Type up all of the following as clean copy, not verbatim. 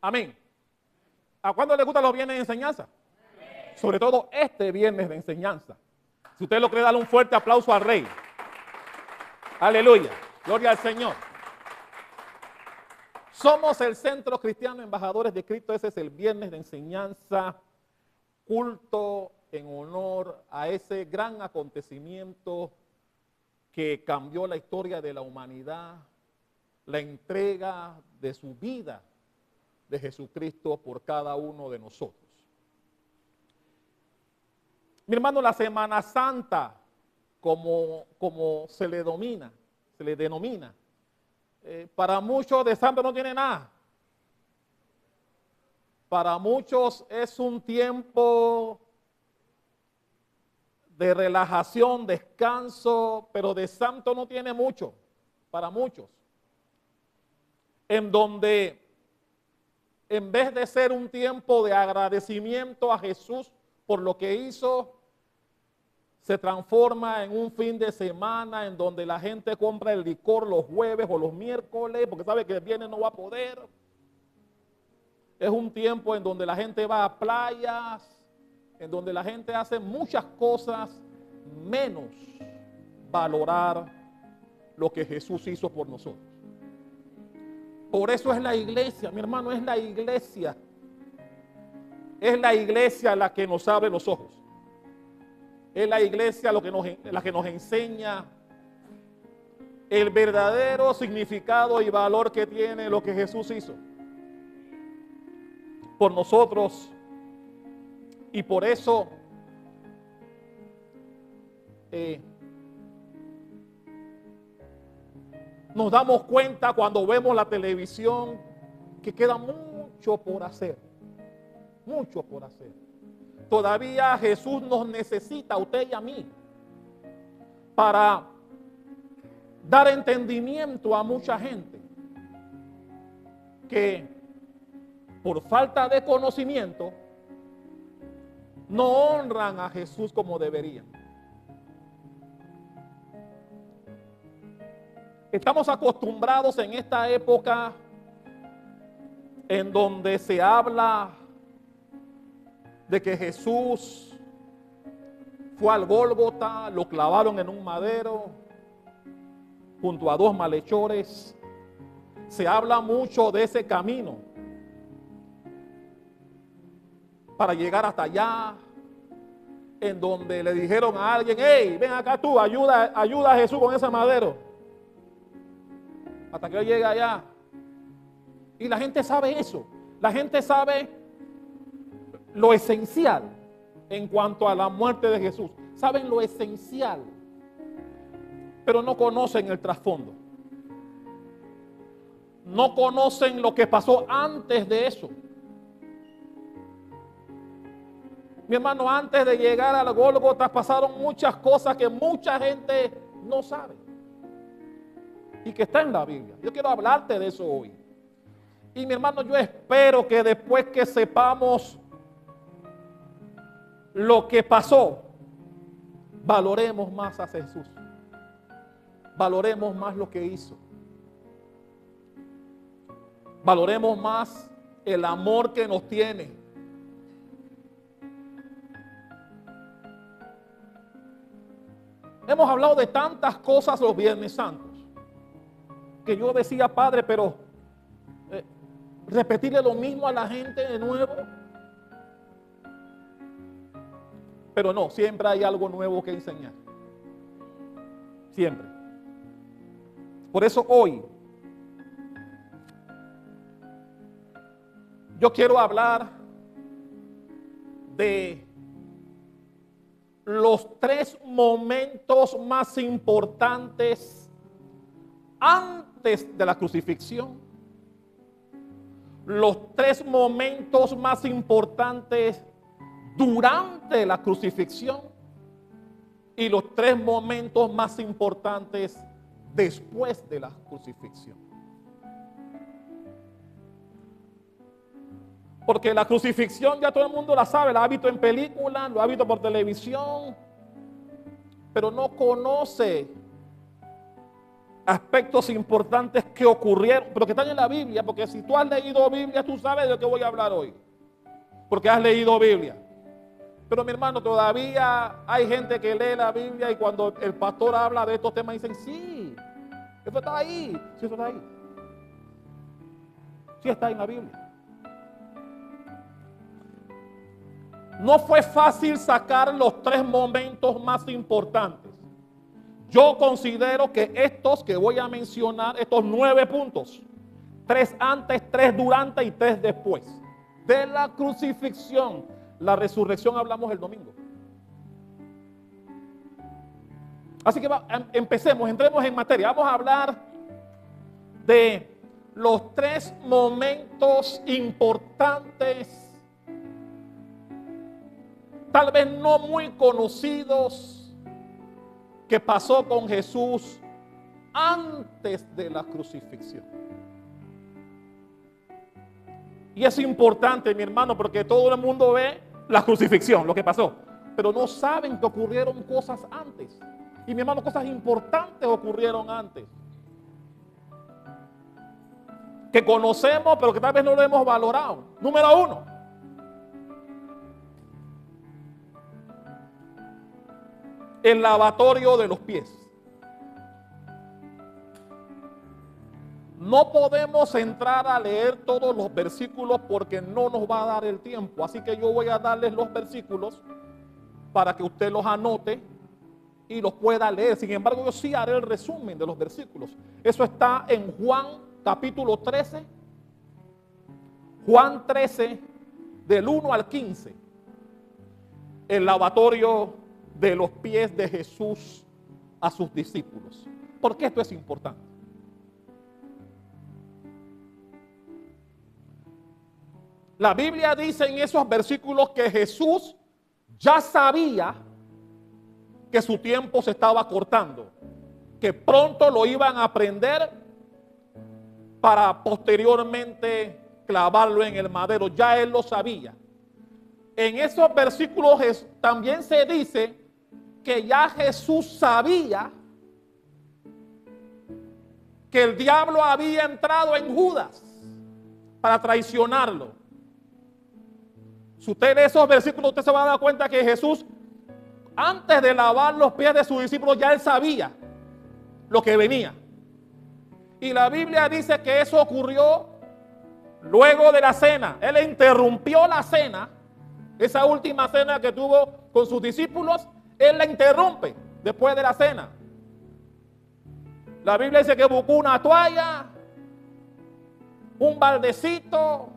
Amén. ¿A cuándo le gustan los viernes de enseñanza? Sobre todo este viernes de enseñanza. Si usted lo cree, dale un fuerte aplauso al Rey. Aleluya. Gloria al Señor. Somos el Centro Cristiano Embajadores de Cristo. Ese es el viernes de enseñanza, culto en honor a ese gran acontecimiento que cambió la historia de la humanidad, la entrega de su vida de Jesucristo por cada uno de nosotros. Mi hermano, la Semana Santa, como se le denomina, para muchos de santo no tiene nada. Para muchos es un tiempo de relajación, descanso, pero de santo no tiene mucho, para muchos. En donde, en vez de ser un tiempo de agradecimiento a Jesús por lo que hizo, se transforma en un fin de semana en donde la gente compra el licor los jueves o los miércoles porque sabe que el viernes no va a poder. Es un tiempo en donde la gente va a playas, en donde la gente hace muchas cosas menos valorar lo que Jesús hizo por nosotros. Por eso es la iglesia, mi hermano, es la iglesia. Es la iglesia la que nos abre los ojos. Es la iglesia la que nos enseña el verdadero significado y valor que tiene lo que Jesús hizo por nosotros. Y por eso nos damos cuenta cuando vemos la televisión que queda mucho por hacer. Mucho por hacer. Todavía Jesús nos necesita a usted y a mí para dar entendimiento a mucha gente que por falta de conocimiento no honran a Jesús como deberían. Estamos acostumbrados en esta época en donde se habla de que Jesús fue al Gólgota, lo clavaron en un madero junto a dos malhechores. Se habla mucho de ese camino para llegar hasta allá, en donde le dijeron a alguien: hey, ven acá tú, ayuda a Jesús con ese madero, hasta que él llegue allá. Y la gente sabe eso, la gente sabe lo esencial en cuanto a la muerte de Jesús. Saben lo esencial, pero no conocen el trasfondo. No conocen lo que pasó antes de eso. Mi hermano, antes de llegar al Gólgota pasaron muchas cosas que mucha gente no sabe y que está en la Biblia. Yo quiero hablarte de eso hoy. Y mi hermano, yo espero que después que sepamos lo que pasó, valoremos más a Jesús. Valoremos más lo que hizo. Valoremos más el amor que nos tiene. Hemos hablado de tantas cosas los Viernes Santos que yo decía, Padre, pero repetirle lo mismo a la gente de nuevo. Pero no, siempre hay algo nuevo que enseñar. Siempre. Por eso hoy yo quiero hablar de los 3 momentos más importantes antes de la crucifixión, los 3 momentos más importantes durante la crucifixión y los 3 momentos más importantes después de la crucifixión. Porque la crucifixión ya todo el mundo la sabe, la ha visto en películas, lo ha visto por televisión, pero no conoce aspectos importantes que ocurrieron, pero que están en la Biblia, porque si tú has leído Biblia, tú sabes de lo que voy a hablar hoy, porque has leído Biblia. Pero mi hermano, todavía hay gente que lee la Biblia y cuando el pastor habla de estos temas dicen, sí, eso está ahí, sí, eso está ahí. Sí está en la Biblia. No fue fácil sacar los 3 momentos más importantes. Yo considero que estos que voy a mencionar, estos 9 puntos, 3 antes, 3 durante y 3 después de la crucifixión, la resurrección, hablamos el domingo. Así que empecemos, entremos en materia. Vamos a hablar de los 3 momentos importantes, tal vez no muy conocidos, que pasó con Jesús antes de la crucifixión. Y es importante, mi hermano, porque todo el mundo ve la crucifixión, lo que pasó, pero no saben que ocurrieron cosas antes. Y mi hermano, cosas importantes ocurrieron antes, que conocemos, pero que tal vez no lo hemos valorado. Número 1. El lavatorio de los pies. No podemos entrar a leer todos los versículos porque no nos va a dar el tiempo. Así que yo voy a darles los versículos para que usted los anote y los pueda leer. Sin embargo, yo sí haré el resumen de los versículos. Eso está en Juan capítulo 13. Juan 13, del 1 al 15. El lavatorio de los pies de Jesús a sus discípulos. ¿Por qué esto es importante? La Biblia dice en esos versículos que Jesús ya sabía que su tiempo se estaba cortando, que pronto lo iban a prender para posteriormente clavarlo en el madero. Ya él lo sabía. En esos versículos también se dice que ya Jesús sabía que el diablo había entrado en Judas para traicionarlo. Si usted lee esos versículos, usted se va a dar cuenta que Jesús, antes de lavar los pies de sus discípulos, ya él sabía lo que venía. Y la Biblia dice que eso ocurrió luego de la cena. Él interrumpió la cena, esa última cena que tuvo con sus discípulos. Él la interrumpe después de la cena. La Biblia dice que buscó una toalla, un baldecito,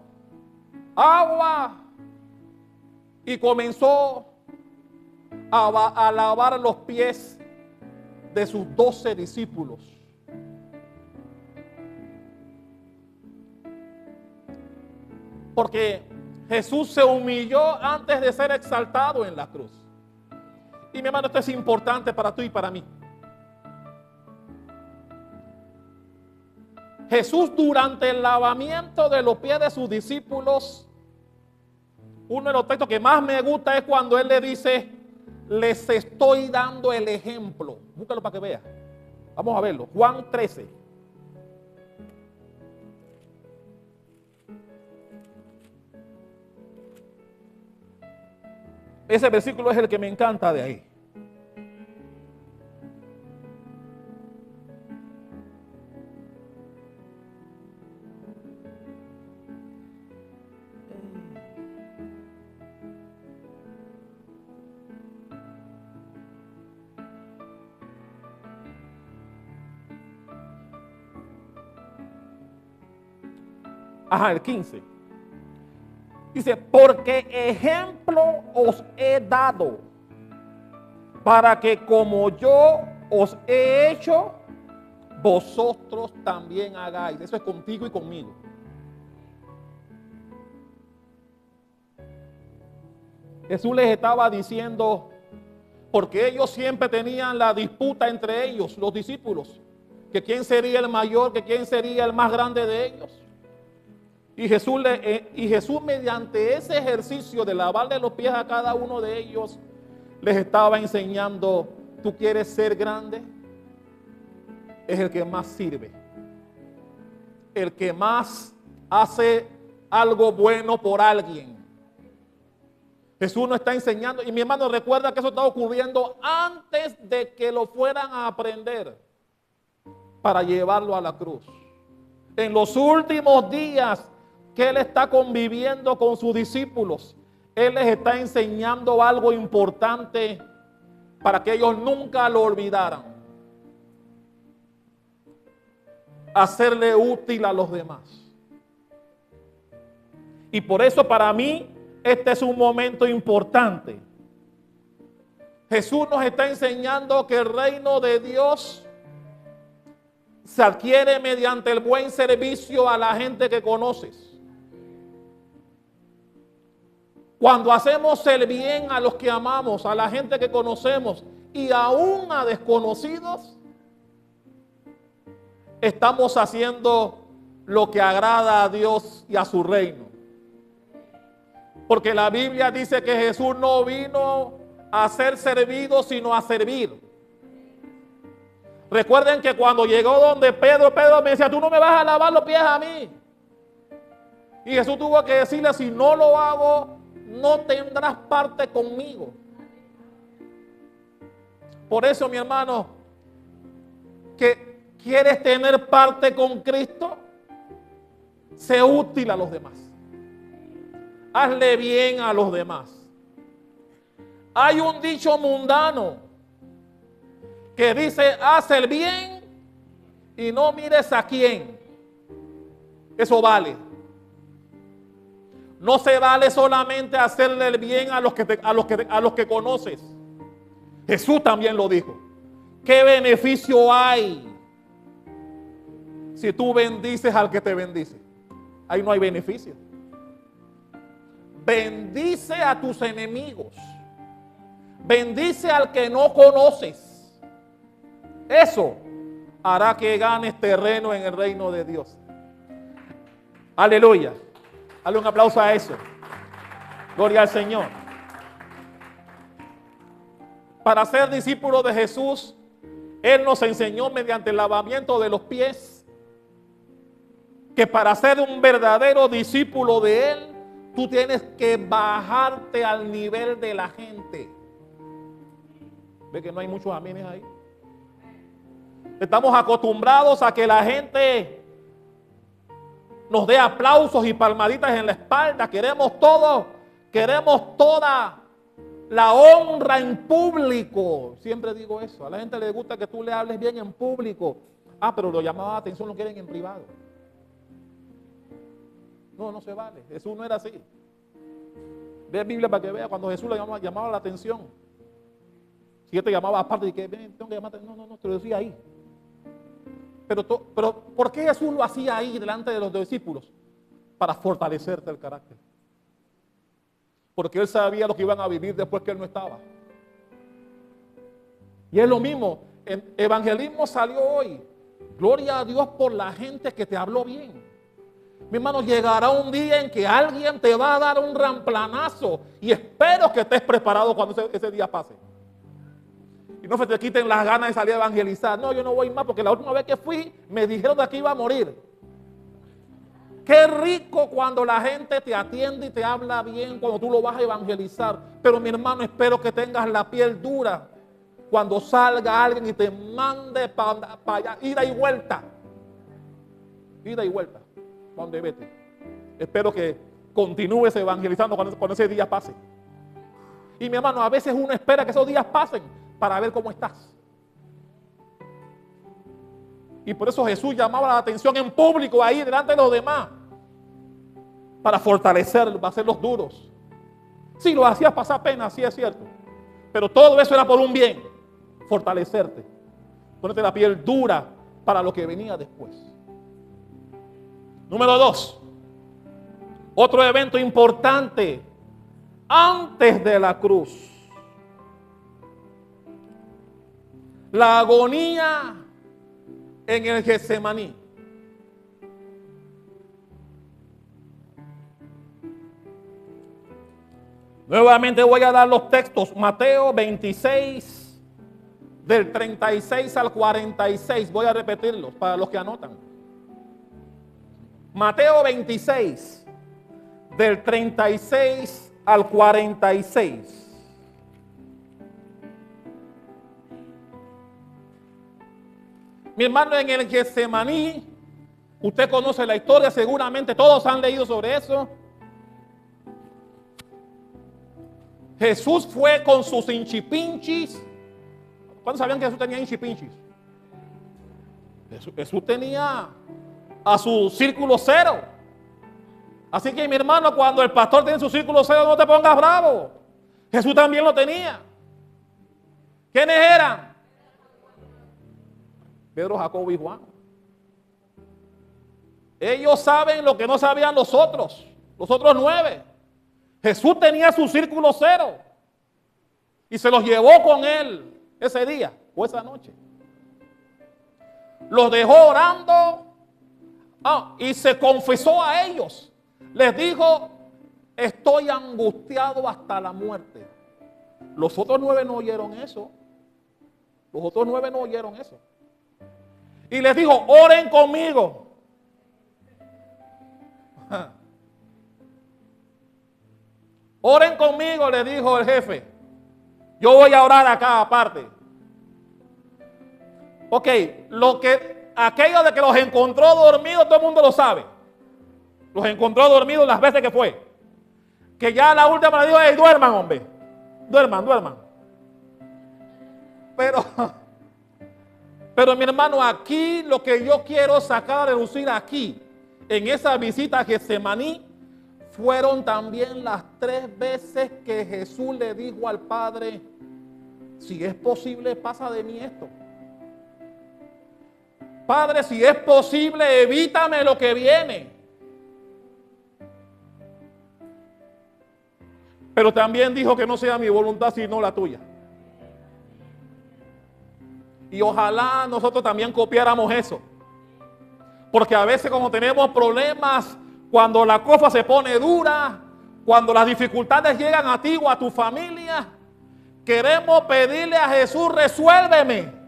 agua, y comenzó a lavar los pies de sus 12 discípulos. Porque Jesús se humilló antes de ser exaltado en la cruz. Y mi hermano, esto es importante para tú y para mí. Jesús, durante el lavamiento de los pies de sus discípulos, uno de los textos que más me gusta es cuando él le dice, les estoy dando el ejemplo. Búscalo para que vea. Vamos a verlo. Juan 13. Ese versículo es el que me encanta de ahí. Ajá, el 15. Dice, porque ejemplo os he dado, para que como yo os he hecho, vosotros también hagáis. Eso es contigo y conmigo. Jesús les estaba diciendo, porque ellos siempre tenían la disputa entre ellos, los discípulos, que quién sería el mayor, que quién sería el más grande de ellos. Y Jesús mediante ese ejercicio de lavarle los pies a cada uno de ellos, les estaba enseñando, ¿tú quieres ser grande? es el que más sirve, el que más hace algo bueno por alguien. Jesús nos está enseñando, y mi hermano recuerda que eso está ocurriendo antes de que lo fueran a aprender para llevarlo a la cruz. En los últimos días que Él está conviviendo con sus discípulos, Él les está enseñando algo importante para que ellos nunca lo olvidaran. Hacerle útil a los demás. Y por eso para mí este es un momento importante. Jesús nos está enseñando que el reino de Dios se adquiere mediante el buen servicio a la gente que conoces. Cuando hacemos el bien a los que amamos, a la gente que conocemos y aún a desconocidos, estamos haciendo lo que agrada a Dios y a su reino. Porque la Biblia dice que Jesús no vino a ser servido, sino a servir. Recuerden que cuando llegó donde Pedro me decía, tú no me vas a lavar los pies a mí. Y Jesús tuvo que decirle, si no lo hago, no tendrás parte conmigo. Por eso, mi hermano, que quieres tener parte con Cristo, sé útil a los demás. Hazle bien a los demás. Hay un dicho mundano que dice, haz el bien y no mires a quién. Eso vale. No se vale solamente hacerle el bien a los que conoces. Jesús también lo dijo. ¿Qué beneficio hay si tú bendices al que te bendice? Ahí no hay beneficio. Bendice a tus enemigos. Bendice al que no conoces. Eso hará que ganes terreno en el reino de Dios. Aleluya. Dale un aplauso a eso. Gloria al Señor. Para ser discípulo de Jesús, Él nos enseñó mediante el lavamiento de los pies que para ser un verdadero discípulo de Él, tú tienes que bajarte al nivel de la gente. ¿Ve que no hay muchos amines ahí? Estamos acostumbrados a que la gente nos dé aplausos y palmaditas en la espalda. Queremos todo, queremos toda la honra en público. Siempre digo eso. A la gente le gusta que tú le hables bien en público. Pero lo llamaba la atención, lo quieren en privado. No, no se vale. Jesús no era así. Ve Biblia para que vea cuando Jesús le llamaba la atención. Si él te llamaba aparte y que tengo que llamarte, no, te lo decía ahí. Pero ¿por qué Jesús lo hacía ahí delante de los discípulos? Para fortalecerte el carácter. Porque Él sabía lo que iban a vivir después que Él no estaba. Y es lo mismo. El evangelismo salió hoy. Gloria a Dios por la gente que te habló bien. Mi hermano, llegará un día en que alguien te va a dar un ramplanazo. Y espero que estés preparado cuando ese día pase. Y no se te quiten las ganas de salir a evangelizar. No, yo no voy más porque la última vez que fui me dijeron de que iba a morir. Qué rico cuando la gente te atiende y te habla bien cuando tú lo vas a evangelizar. Pero mi hermano, espero que tengas la piel dura cuando salga alguien y te mande para allá, ida y vuelta. Ida y vuelta. ¿Dónde vete? Espero que continúes evangelizando cuando ese día pase. Y mi hermano, a veces uno espera que esos días pasen para ver cómo estás. Y por eso Jesús llamaba la atención en público ahí delante de los demás. Para fortalecerlos, para hacerlos duros. Sí, lo hacías pasar pena, sí es cierto. Pero todo eso era por un bien. Fortalecerte. Ponerte la piel dura para lo que venía después. Número 2. Otro evento importante antes de la cruz. La agonía en el Getsemaní. Nuevamente voy a dar los textos. Mateo 26, del 36 al 46. Voy a repetirlos para los que anotan. Mateo 26, del 36 al 46. Mi hermano, en el Getsemaní, usted conoce la historia, seguramente todos han leído sobre eso. Jesús fue con sus hinchipinchis. ¿Cuántos sabían que Jesús tenía hinchipinchis? Jesús tenía a su círculo cero. Así que, mi hermano, cuando el pastor tiene su círculo cero, no te pongas bravo. Jesús también lo tenía. ¿Quiénes eran? Pedro, Jacobo y Juan. Ellos saben lo que no sabían los otros 9. Jesús tenía su círculo cero y se los llevó con él ese día o esa noche. Los dejó orando y se confesó a ellos. Les dijo: estoy angustiado hasta la muerte. Los otros 9 no oyeron eso. Los otros 9 no oyeron eso. Y les dijo: oren conmigo. Oren conmigo, le dijo el jefe. Yo voy a orar acá aparte. Ok, aquello de que los encontró dormidos, todo el mundo lo sabe. Los encontró dormidos las veces que fue. Que ya la última le dijo: hey, duerman, hombre. Duerman. Pero mi hermano, aquí lo que yo quiero sacar a relucir aquí, en esa visita a Getsemaní, fueron también las 3 veces que Jesús le dijo al Padre: si es posible, pasa de mí esto. Padre, si es posible, evítame lo que viene. Pero también dijo que no sea mi voluntad sino la tuya. Y ojalá nosotros también copiáramos eso. Porque a veces, cuando tenemos problemas, cuando la cosa se pone dura, cuando las dificultades llegan a ti o a tu familia, queremos pedirle a Jesús: resuélveme.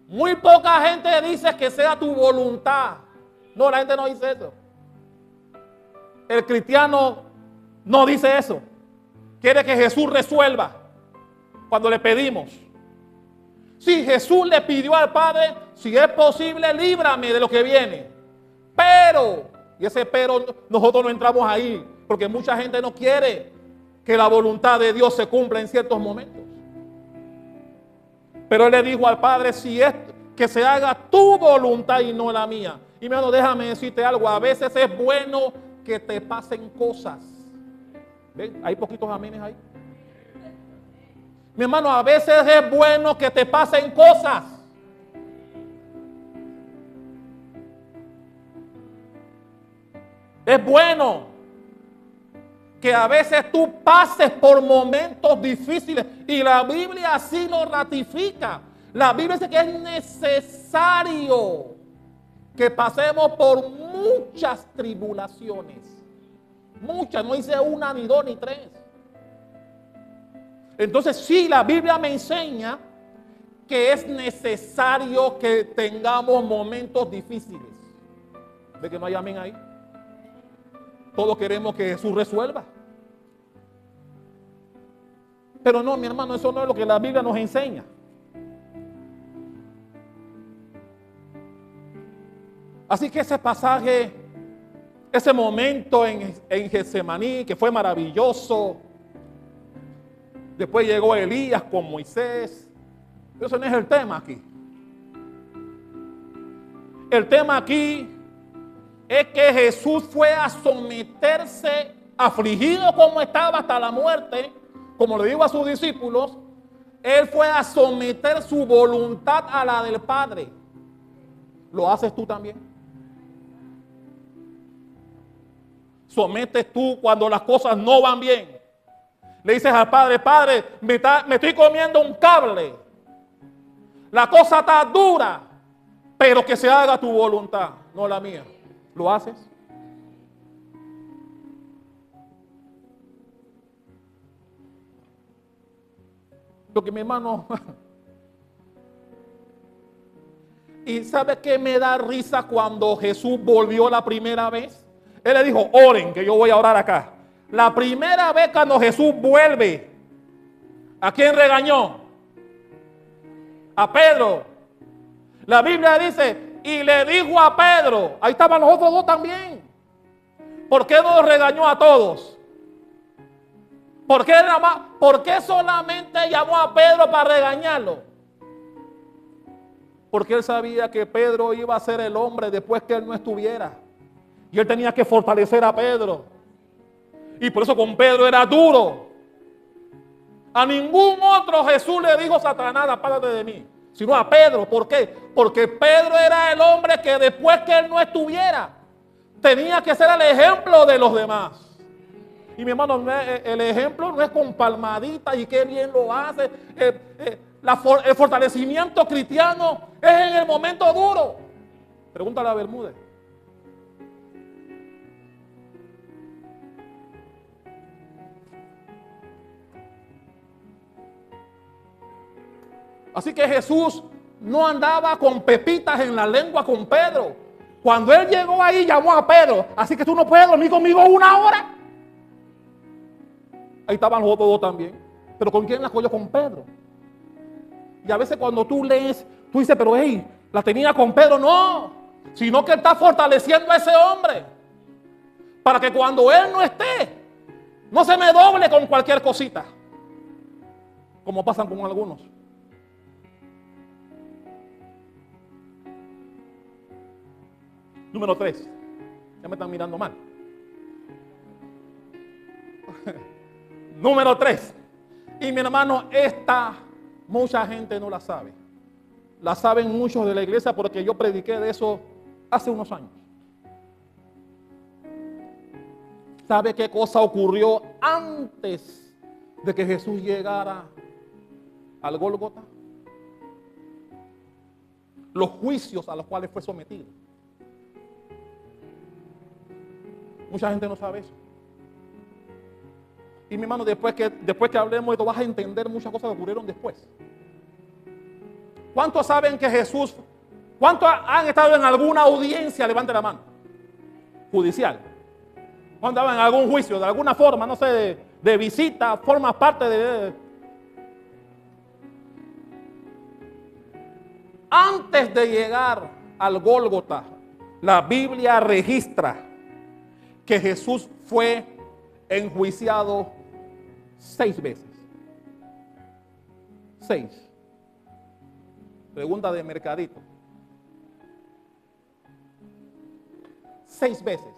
Muy poca gente dice que sea tu voluntad. No, la gente no dice eso. El cristiano no dice eso. Quiere que Jesús resuelva cuando le pedimos. Si Jesús le pidió al Padre: si es posible, líbrame de lo que viene. Pero, y ese pero nosotros no entramos ahí, porque mucha gente no quiere que la voluntad de Dios se cumpla en ciertos momentos. Pero él le dijo al Padre: si es que se haga tu voluntad y no la mía. Y mi hermano, déjame decirte algo: a veces es bueno que te pasen cosas. ¿Ven? Hay poquitos amenes ahí. Mi hermano, a veces es bueno que te pasen cosas. Es bueno que a veces tú pases por momentos difíciles, y la Biblia así lo ratifica. La Biblia dice que es necesario que pasemos por muchas tribulaciones. Muchas, no dice 1, ni 2, ni 3. Entonces sí, la Biblia me enseña que es necesario que tengamos momentos difíciles. ¿Ve que no hay amén ahí? Todos queremos que Jesús resuelva. Pero no, mi hermano, eso no es lo que la Biblia nos enseña. Así que ese pasaje, ese momento en Getsemaní, que fue maravilloso. Después llegó Elías con Moisés. Pero ese no es el tema aquí. El tema aquí es que Jesús fue a someterse, afligido como estaba hasta la muerte, como le digo a sus discípulos. Él fue a someter su voluntad a la del Padre. ¿Lo haces tú también? ¿Sometes tú cuando las cosas no van bien? Le dices al Padre: Padre, me estoy comiendo un cable. La cosa está dura, pero que se haga tu voluntad, no la mía. ¿Lo haces? Porque, mi hermano, Y ¿sabe qué me da risa cuando Jesús volvió la primera vez? Él le dijo, oren, que yo voy a orar acá. La primera vez cuando Jesús vuelve, ¿a quién regañó? A Pedro. La Biblia dice, y le dijo a Pedro, ahí estaban los otros dos también. ¿Por qué no los regañó a todos? ¿Por qué solamente llamó a Pedro para regañarlo? Porque él sabía que Pedro iba a ser el hombre después que él no estuviera. Y él tenía que fortalecer a Pedro. Y por eso con Pedro era duro. A ningún otro Jesús le dijo, Satanás, apártate de mí. Sino a Pedro. ¿Por qué? Porque Pedro era el hombre que después que él no estuviera, tenía que ser el ejemplo de los demás. Y mi hermano, el ejemplo no es con palmaditas y qué bien lo hace. El fortalecimiento cristiano es en el momento duro. Pregúntale a Bermúdez. Así que Jesús no andaba con pepitas en la lengua con Pedro. Cuando él llegó ahí, llamó a Pedro. Así que tú no puedes dormir conmigo una hora. Ahí estaban los otros dos también. Pero ¿con quién la cogió? Con Pedro. Y a veces cuando tú lees, tú dices, pero hey, la tenía con Pedro. No, sino que está fortaleciendo a ese hombre. Para que cuando él no esté, no se me doble con cualquier cosita. Como pasan con algunos. Número 3. Ya me están mirando mal. Número 3. Y mi hermano, esta mucha gente no la sabe. La saben muchos de la iglesia porque yo prediqué de eso hace unos años. ¿Sabe qué cosa ocurrió antes de que Jesús llegara al Gólgota? Los juicios a los cuales fue sometido. Mucha gente no sabe eso. Y mi hermano, después que hablemos de esto, vas a entender muchas cosas que ocurrieron después. ¿Cuántos saben que Jesús, cuántos han estado en alguna audiencia? Levante la mano. Judicial. ¿Cuántos estaban en algún juicio? De alguna forma, no sé, de visita, forma parte de... Antes de llegar al Gólgota, la Biblia registra que Jesús fue enjuiciado 6 veces. 6. Pregunta de mercadito. 6 veces.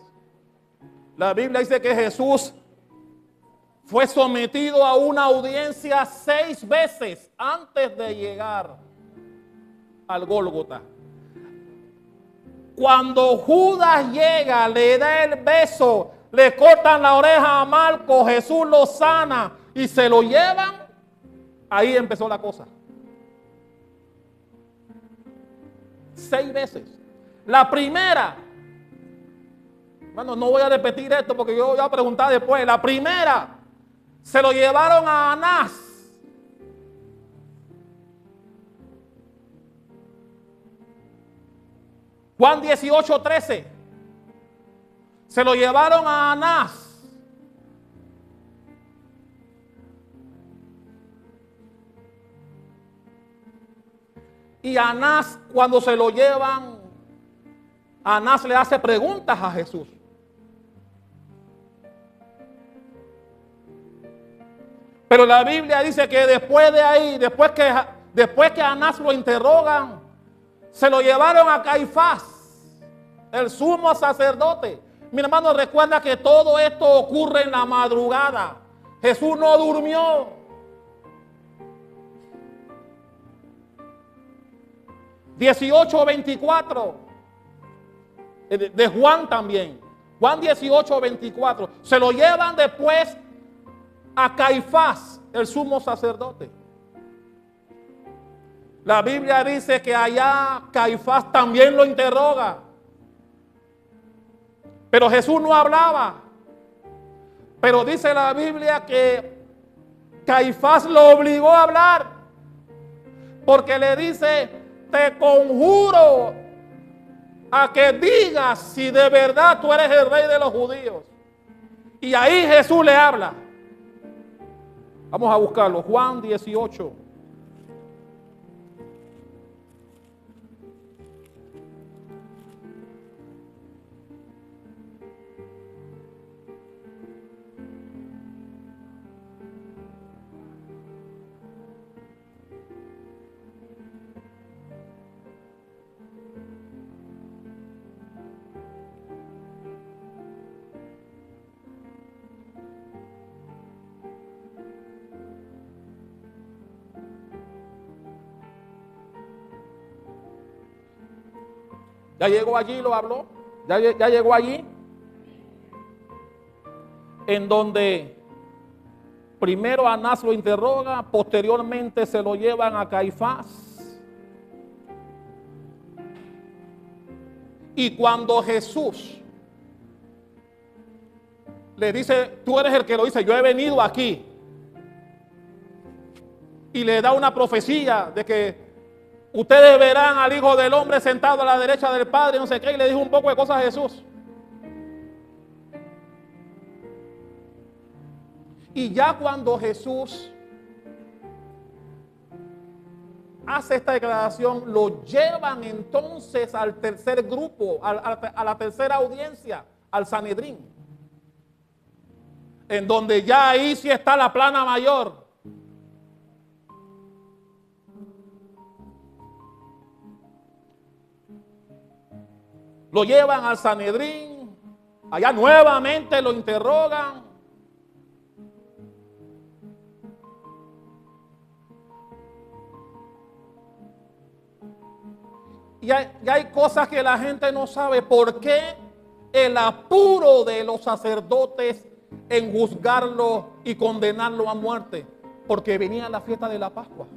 La Biblia dice que Jesús fue sometido a una audiencia 6 veces antes de llegar al Gólgota. Cuando Judas llega, le da el beso, le cortan la oreja a Marcos, Jesús lo sana y se lo llevan, ahí empezó la cosa. 6 veces. La primera, bueno, no voy a repetir esto porque yo voy a preguntar después. La primera, se lo llevaron a Anás. Juan 18:13. Se lo llevaron a Anás. Y Anás, cuando se lo llevan, Anás le hace preguntas a Jesús. Pero la Biblia dice que después de ahí, después que Anás lo interrogan, se lo llevaron a Caifás, el sumo sacerdote. Mi hermano, recuerda que todo esto ocurre en la madrugada. Jesús no durmió. (18:24) de Juan también. Juan 18:24. Se lo llevan después a Caifás, el sumo sacerdote. La Biblia dice que allá Caifás también lo interroga. Pero Jesús no hablaba. Pero dice la Biblia que Caifás lo obligó a hablar. Porque le dice, te conjuro a que digas si de verdad tú eres el rey de los judíos. Y ahí Jesús le habla. Vamos a buscarlo, Juan 18. Ya llegó allí, lo habló. Ya llegó allí. En donde primero Anás lo interroga, posteriormente se lo llevan a Caifás. Y cuando Jesús le dice, tú eres el que lo dice, yo he venido aquí. Y le da una profecía de que ustedes verán al Hijo del Hombre sentado a la derecha del Padre, no sé qué, y le dijo un poco de cosas a Jesús. Y ya cuando Jesús hace esta declaración, lo llevan entonces al tercer grupo, a la tercera audiencia, al Sanedrín, en donde ya ahí sí está la plana mayor. Lo llevan al Sanedrín, allá nuevamente lo interrogan. Y hay cosas que la gente no sabe. ¿Por qué el apuro de los sacerdotes en juzgarlo y condenarlo a muerte? Porque venía la fiesta de la Pascua.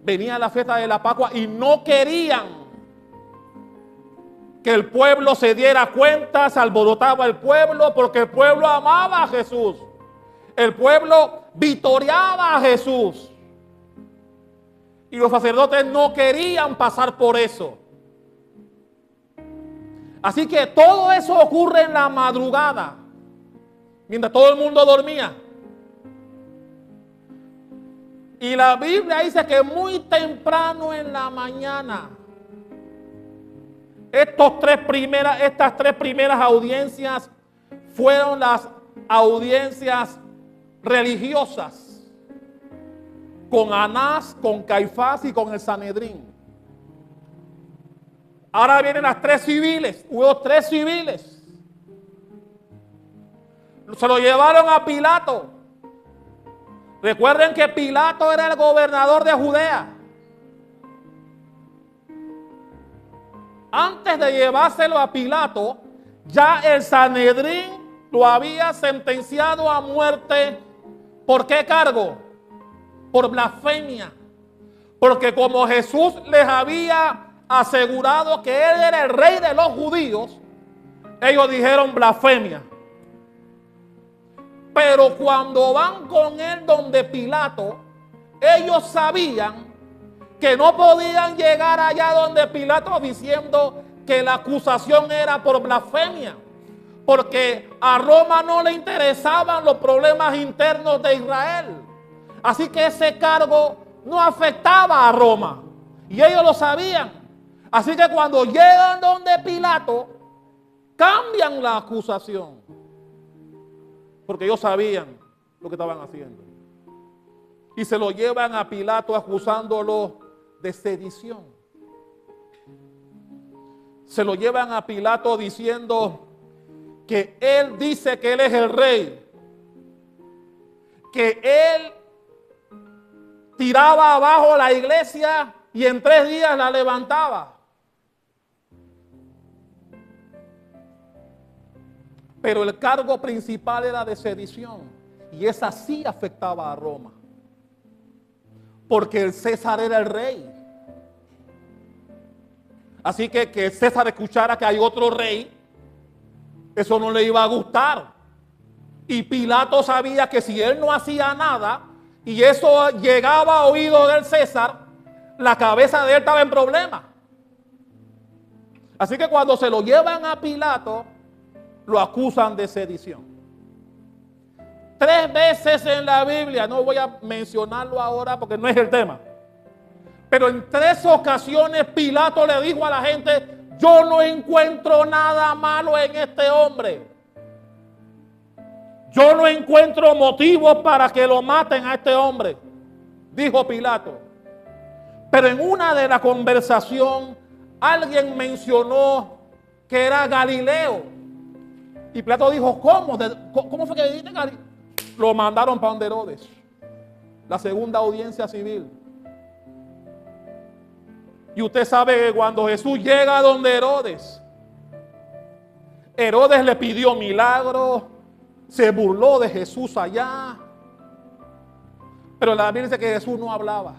Venía la fiesta de la Pascua y no querían que el pueblo se diera cuenta, se alborotaba el pueblo, porque el pueblo amaba a Jesús. El pueblo vitoreaba a Jesús. Y los sacerdotes no querían pasar por eso. Así que todo eso ocurre en la madrugada, mientras todo el mundo dormía. Y la Biblia dice que muy temprano en la mañana, estas tres primeras audiencias fueron las audiencias religiosas, con Anás, con Caifás y con el Sanedrín. Ahora vienen las tres civiles. Hubo tres civiles. Se lo llevaron a Pilato. Recuerden que Pilato era el gobernador de Judea. Antes de llevárselo a Pilato, ya el Sanedrín lo había sentenciado a muerte. ¿Por qué cargo? Por blasfemia. Porque como Jesús les había asegurado que él era el rey de los judíos, ellos dijeron blasfemia. Pero cuando van con él donde Pilato, ellos sabían que no podían llegar allá donde Pilato diciendo que la acusación era por blasfemia, porque a Roma no le interesaban los problemas internos de Israel. Así que ese cargo no afectaba a Roma y ellos lo sabían. Así que cuando llegan donde Pilato, cambian la acusación, porque ellos sabían lo que estaban haciendo. Y se lo llevan a Pilato acusándolo de sedición. Se lo llevan a Pilato diciendo que él dice que él es el rey, que él tiraba abajo la iglesia y en 3 días la levantaba. Pero el cargo principal era de sedición, y esa sí afectaba a Roma, porque el César era el rey. Así que César escuchara que hay otro rey, eso no le iba a gustar. Y Pilato sabía que si él no hacía nada y eso llegaba a oído del César, la cabeza de él estaba en problemas. Así que cuando se lo llevan a Pilato, lo acusan de sedición. 3 veces en la Biblia, no voy a mencionarlo ahora porque no es el tema, pero en 3 ocasiones Pilato le dijo a la gente: yo no encuentro nada malo en este hombre. Yo no encuentro motivos para que lo maten a este hombre, dijo Pilato. Pero en una de la conversación alguien mencionó que era Galileo. Y Pilato dijo: ¿cómo? ¿Cómo fue que dijiste Galileo? Lo mandaron para donde Herodes, la segunda audiencia civil. Y usted sabe que cuando Jesús llega a donde Herodes, Herodes le pidió milagros, se burló de Jesús allá. Pero la Biblia dice que Jesús no hablaba.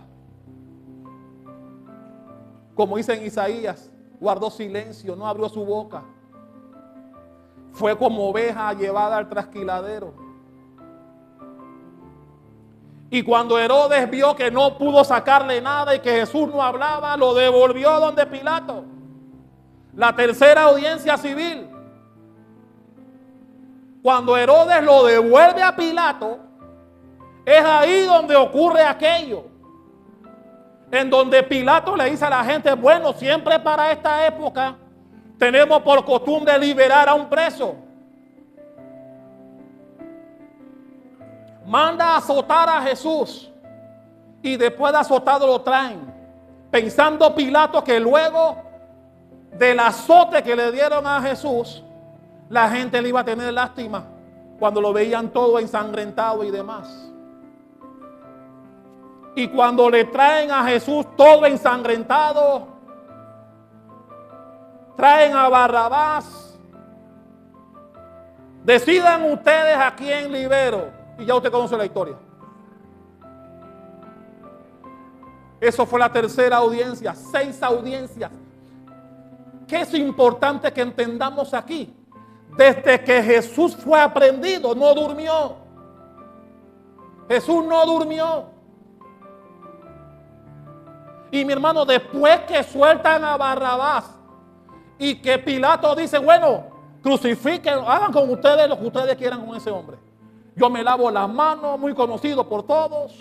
Como dice en Isaías, guardó silencio, no abrió su boca. Fue como oveja llevada al trasquiladero. Y cuando Herodes vio que no pudo sacarle nada y que Jesús no hablaba, lo devolvió donde Pilato. La tercera audiencia civil. Cuando Herodes lo devuelve a Pilato, es ahí donde ocurre aquello. En donde Pilato le dice a la gente: bueno, siempre para esta época tenemos por costumbre liberar a un preso. Manda a azotar a Jesús y después de azotado lo traen, pensando Pilato que luego del azote que le dieron a Jesús, la gente le iba a tener lástima cuando lo veían todo ensangrentado y demás. Y cuando le traen a Jesús todo ensangrentado, traen a Barrabás. Decidan ustedes a quién libero. Y ya usted conoce la historia. Eso fue la tercera audiencia. 6 audiencias. ¿Qué es importante que entendamos aquí? Desde que Jesús fue aprehendido, no durmió. Jesús no durmió. Y mi hermano, después que sueltan a Barrabás y que Pilato dice: bueno, crucifiquen, hagan con ustedes lo que ustedes quieran con ese hombre. Yo me lavo las manos, muy conocido por todos.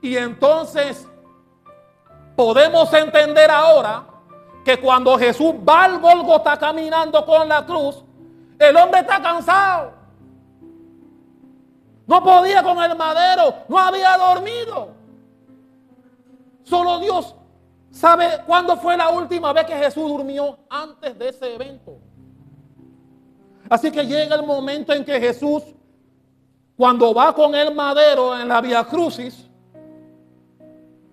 Y entonces podemos entender ahora que cuando Jesús va al Gólgota caminando con la cruz, el hombre está cansado. No podía con el madero, no había dormido. Solo Dios sabe cuándo fue la última vez que Jesús durmió antes de ese evento. Así que llega el momento en que Jesús, cuando va con el madero en la Vía Crucis,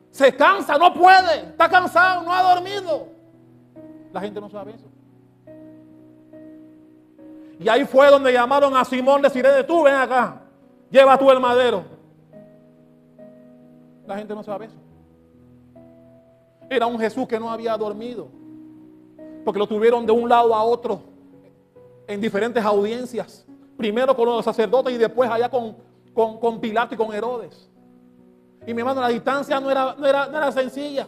se cansa, no puede, está cansado, no ha dormido. La gente no sabe eso. Y ahí fue donde llamaron a Simón de Cirene: tú ven acá, lleva tú el madero. La gente no sabe eso. Era un Jesús que no había dormido, porque lo tuvieron de un lado a otro en diferentes audiencias. Primero con los sacerdotes y después allá con Pilato y con Herodes. Y mi hermano, la distancia no era sencilla.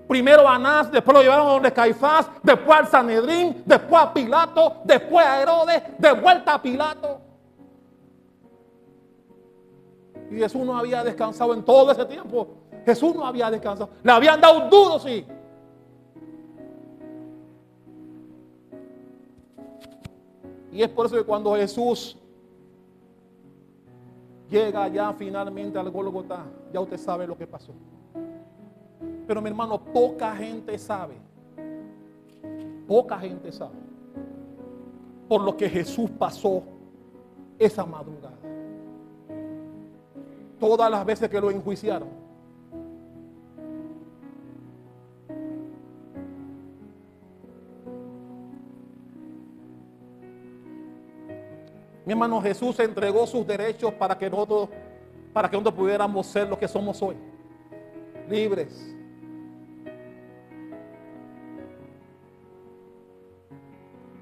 Primero a Anás, después lo llevaron a donde Caifás, después al Sanedrín, después a Pilato, después a Herodes, de vuelta a Pilato. Y Jesús no había descansado en todo ese tiempo. Jesús no había descansado. Le habían dado duro, sí. Y es por eso que cuando Jesús llega ya finalmente al Gólgota, ya usted sabe lo que pasó. Pero mi hermano, poca gente sabe por lo que Jesús pasó esa madrugada. Todas las veces que lo enjuiciaron, mi hermano, Jesús entregó sus derechos para que nosotros pudiéramos ser lo que somos hoy, libres.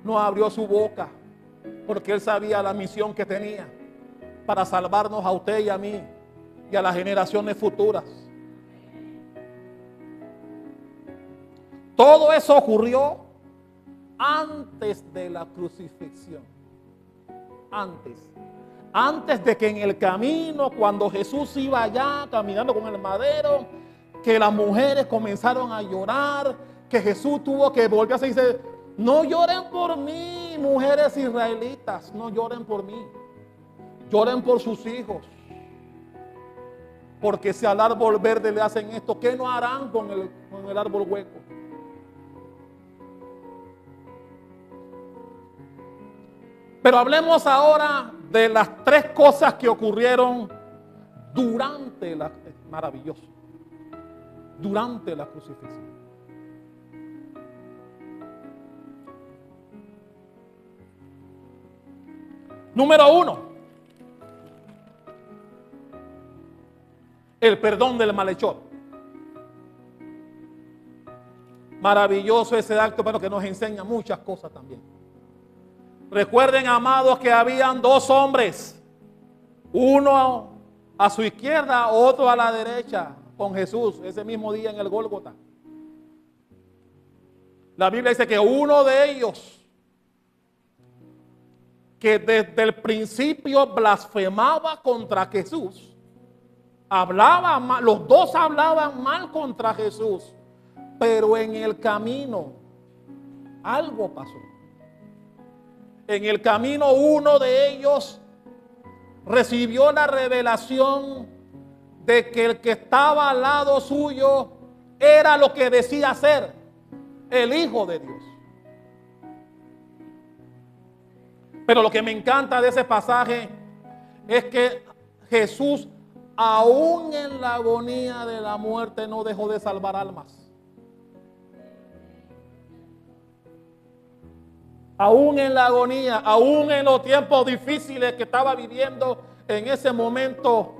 No abrió su boca porque Él sabía la misión que tenía para salvarnos a usted y a mí y a las generaciones futuras. Todo eso ocurrió antes de la crucifixión. Antes de que en el camino, cuando Jesús iba allá caminando con el madero, que las mujeres comenzaron a llorar, que Jesús tuvo que volverse y dice: no lloren por mí, mujeres israelitas, no lloren por mí, lloren por sus hijos. Porque si al árbol verde le hacen esto, ¿qué no harán con el árbol hueco? Pero hablemos ahora de las tres cosas que ocurrieron durante la crucifixión. Número 1, el perdón del malhechor. Maravilloso ese acto, pero que nos enseña muchas cosas también. Recuerden, amados, que habían dos hombres, uno a su izquierda, otro a la derecha, con Jesús, ese mismo día en el Gólgota. La Biblia dice que uno de ellos, que desde el principio blasfemaba contra Jesús, hablaba mal, los dos hablaban mal contra Jesús, pero en el camino algo pasó. En el camino uno de ellos recibió la revelación de que el que estaba al lado suyo era lo que decía ser el Hijo de Dios. Pero lo que me encanta de ese pasaje es que Jesús, aún en la agonía de la muerte, no dejó de salvar almas. Aún en la agonía, aún en los tiempos difíciles que estaba viviendo en ese momento,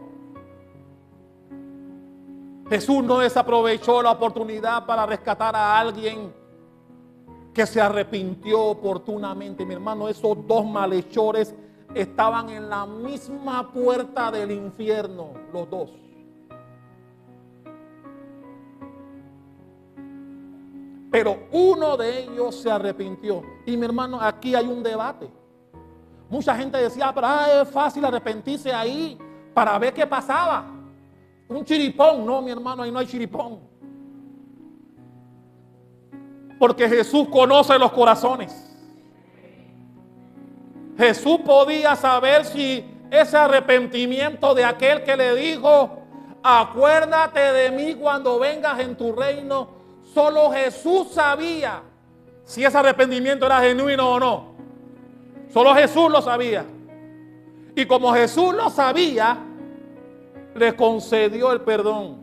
Jesús no desaprovechó la oportunidad para rescatar a alguien que se arrepintió oportunamente. Mi hermano, esos dos malhechores estaban en la misma puerta del infierno, los dos. Pero uno de ellos se arrepintió. Y mi hermano, aquí hay un debate. Mucha gente decía: pero es fácil arrepentirse ahí para ver qué pasaba. Un chiripón. No, mi hermano, ahí no hay chiripón. Porque Jesús conoce los corazones. Jesús podía saber si ese arrepentimiento de aquel que le dijo: acuérdate de mí cuando vengas en tu reino. Solo Jesús sabía si ese arrepentimiento era genuino o no. Solo Jesús lo sabía. Y como Jesús lo sabía, le concedió el perdón.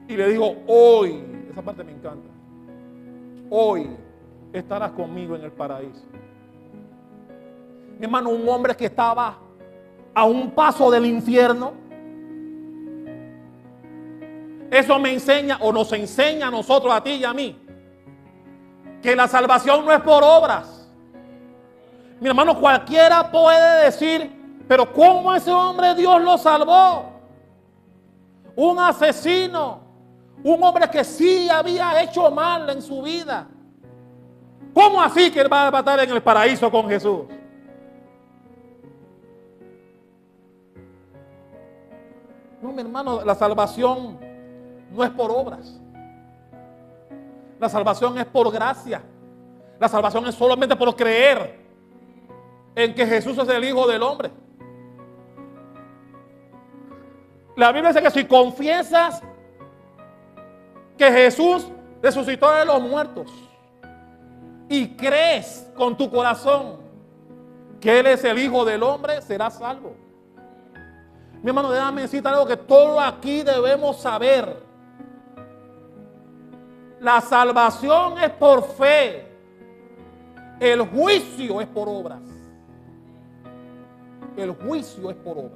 Y le dijo: hoy, esa parte me encanta, hoy estarás conmigo en el paraíso. Mi hermano, un hombre que estaba a un paso del infierno. Eso me enseña, o nos enseña a nosotros, a ti y a mí, que la salvación no es por obras. Mi hermano, cualquiera puede decir: pero ¿cómo ese hombre Dios lo salvó? Un asesino, un hombre que sí había hecho mal en su vida. ¿Cómo así que él va a estar en el paraíso con Jesús? No, mi hermano, la salvación no es por obras. La salvación es por gracia. La salvación es solamente por creer en que Jesús es el Hijo del Hombre. La Biblia dice que si confiesas que Jesús resucitó de los muertos y crees con tu corazón que Él es el Hijo del Hombre, serás salvo. Mi hermano, déjame decirte algo que todos aquí debemos saber. La salvación es por fe. El juicio es por obras. El juicio es por obras.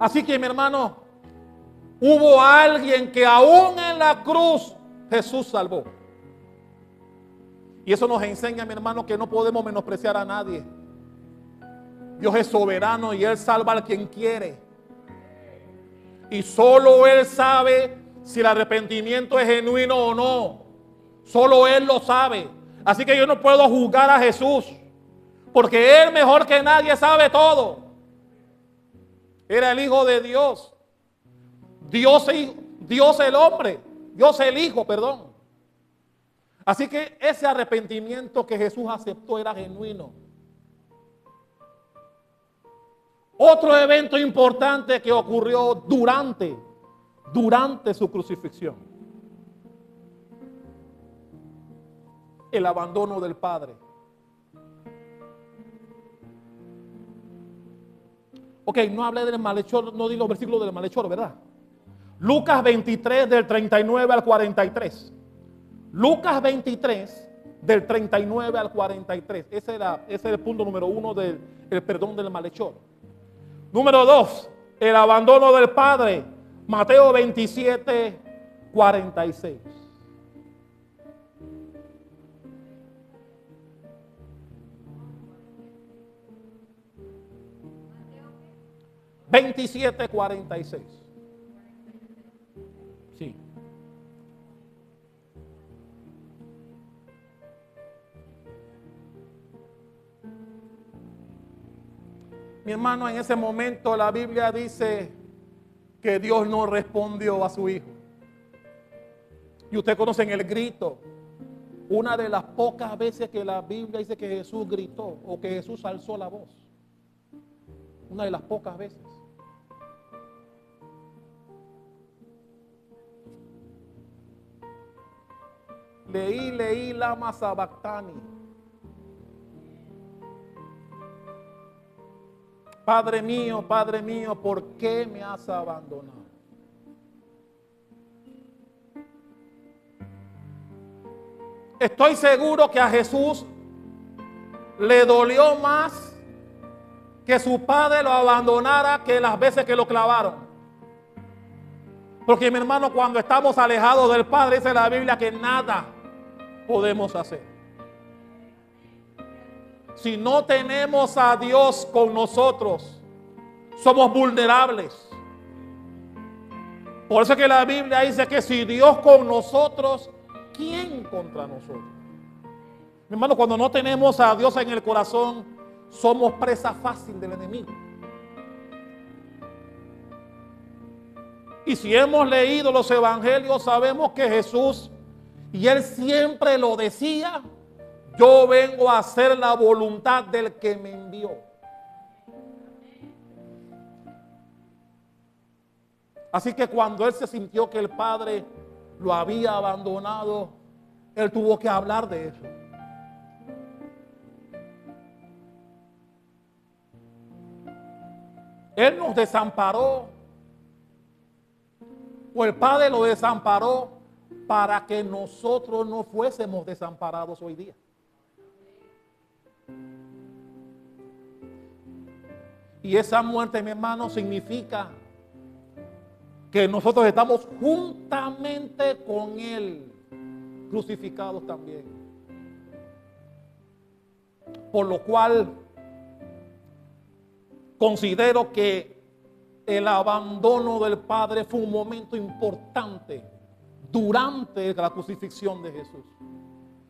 Así que, mi hermano, hubo alguien que aún en la cruz Jesús salvó. Y eso nos enseña, mi hermano, que no podemos menospreciar a nadie. Dios es soberano y Él salva a quien quiere. Y solo Él sabe si el arrepentimiento es genuino o no. Solo Él lo sabe. Así que yo no puedo juzgar a Jesús, porque Él mejor que nadie sabe todo. Era el Hijo de Dios. Dios el hombre. Dios el Hijo, perdón. Así que ese arrepentimiento que Jesús aceptó era genuino. Otro evento importante que ocurrió durante su crucifixión: el abandono del Padre. Ok, no hablé del malhechor, no di los versículos del malhechor, ¿verdad? Lucas 23 del 39 al 43. Lucas 23 del 39 al 43. Ese es el punto número 1 del perdón del malhechor. Número 2, el abandono del Padre. Mateo 27, 46. $27.46. Sí. Mi hermano, en ese momento la Biblia dice que Dios no respondió a su Hijo. Y ustedes conocen el grito. Una de las pocas veces que la Biblia dice que Jesús gritó o que Jesús alzó la voz. Una de las pocas veces. Leí lama sabactani. Padre mío, ¿por qué me has abandonado? Estoy seguro que a Jesús le dolió más que su padre lo abandonara que las veces que lo clavaron. Porque mi hermano, cuando estamos alejados del Padre, dice la Biblia que nada podemos hacer. Si no tenemos a Dios con nosotros, somos vulnerables. Por eso es que la Biblia dice que si Dios con nosotros, ¿quién contra nosotros? Mi hermano, cuando no tenemos a Dios en el corazón, somos presa fácil del enemigo. Y si hemos leído los evangelios, sabemos que Jesús, y Él siempre lo decía: yo vengo a hacer la voluntad del que me envió. Así que cuando Él se sintió que el Padre lo había abandonado, Él tuvo que hablar de eso. Él nos desamparó, o el Padre lo desamparó para que nosotros no fuésemos desamparados hoy día. Y esa muerte, mi hermano, significa que nosotros estamos juntamente con Él, crucificados también. Por lo cual, considero que el abandono del Padre fue un momento importante durante la crucifixión de Jesús.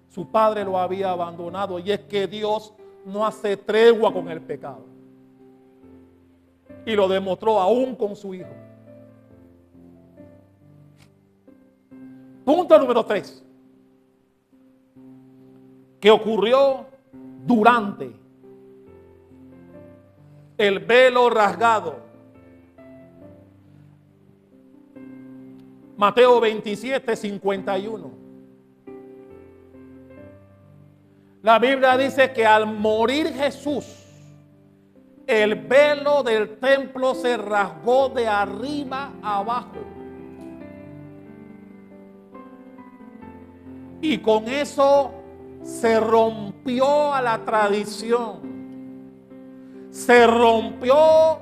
Su Padre lo había abandonado, y es que Dios no hace tregua con el pecado. Y lo demostró aún con su Hijo. Punto número 3. Que ocurrió durante el velo rasgado. Mateo 27, 51. La Biblia dice que al morir Jesús, el velo del templo se rasgó de arriba a abajo. Y con eso se rompió a la tradición. Se rompió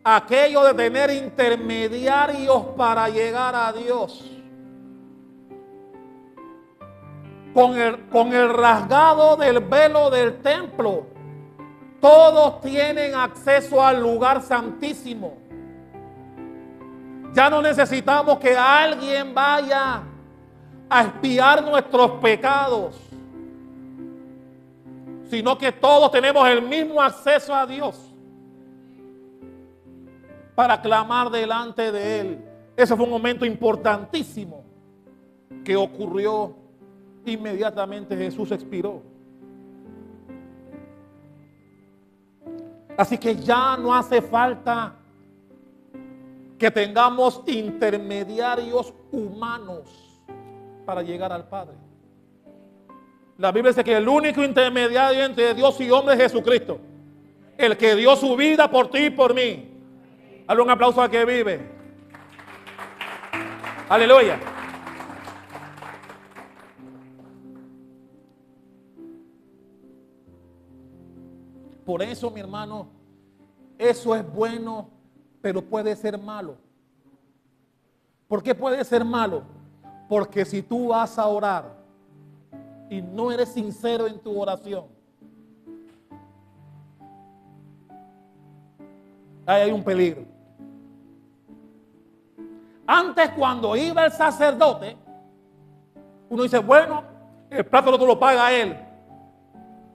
aquello de tener intermediarios para llegar a Dios. Con el rasgado del velo del templo, Todos tienen acceso al lugar santísimo. Ya no necesitamos que alguien vaya a expiar nuestros pecados, sino que todos tenemos el mismo acceso a Dios para clamar delante de Él. Ese fue un momento importantísimo que ocurrió inmediatamente. Jesús expiró. Así que ya no hace falta que tengamos intermediarios humanos para llegar al Padre. La Biblia dice que el único intermediario entre Dios y hombre es Jesucristo, el que dio su vida por ti y por mí. Dale un aplauso al que vive. Aleluya. Por eso, mi hermano, eso es bueno, pero puede ser malo. ¿Por qué puede ser malo? Porque si tú vas a orar y no eres sincero en tu oración, ahí hay un peligro. Antes, cuando iba el sacerdote, uno dice, bueno, el plato roto lo paga él.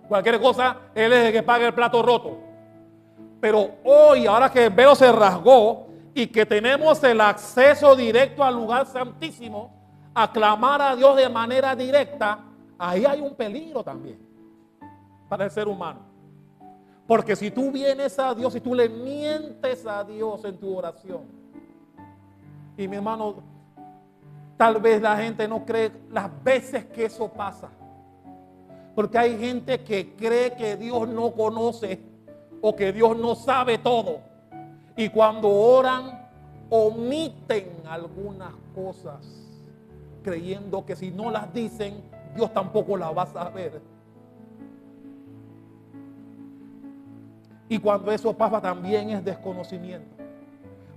Cualquier cosa, él es el que paga el plato roto. Pero hoy, ahora que el velo se rasgó y que tenemos el acceso directo al lugar santísimo, a clamar a Dios de manera directa, ahí hay un peligro también para el ser humano. Porque si tú vienes a Dios, si tú le mientes a Dios en tu oración, y mi hermano, tal vez la gente no cree las veces que eso pasa. Porque hay gente que cree que Dios no conoce o que Dios no sabe todo. Y cuando oran, omiten algunas cosas, creyendo que si no las dicen, Dios tampoco las va a saber. Y cuando eso pasa también es desconocimiento.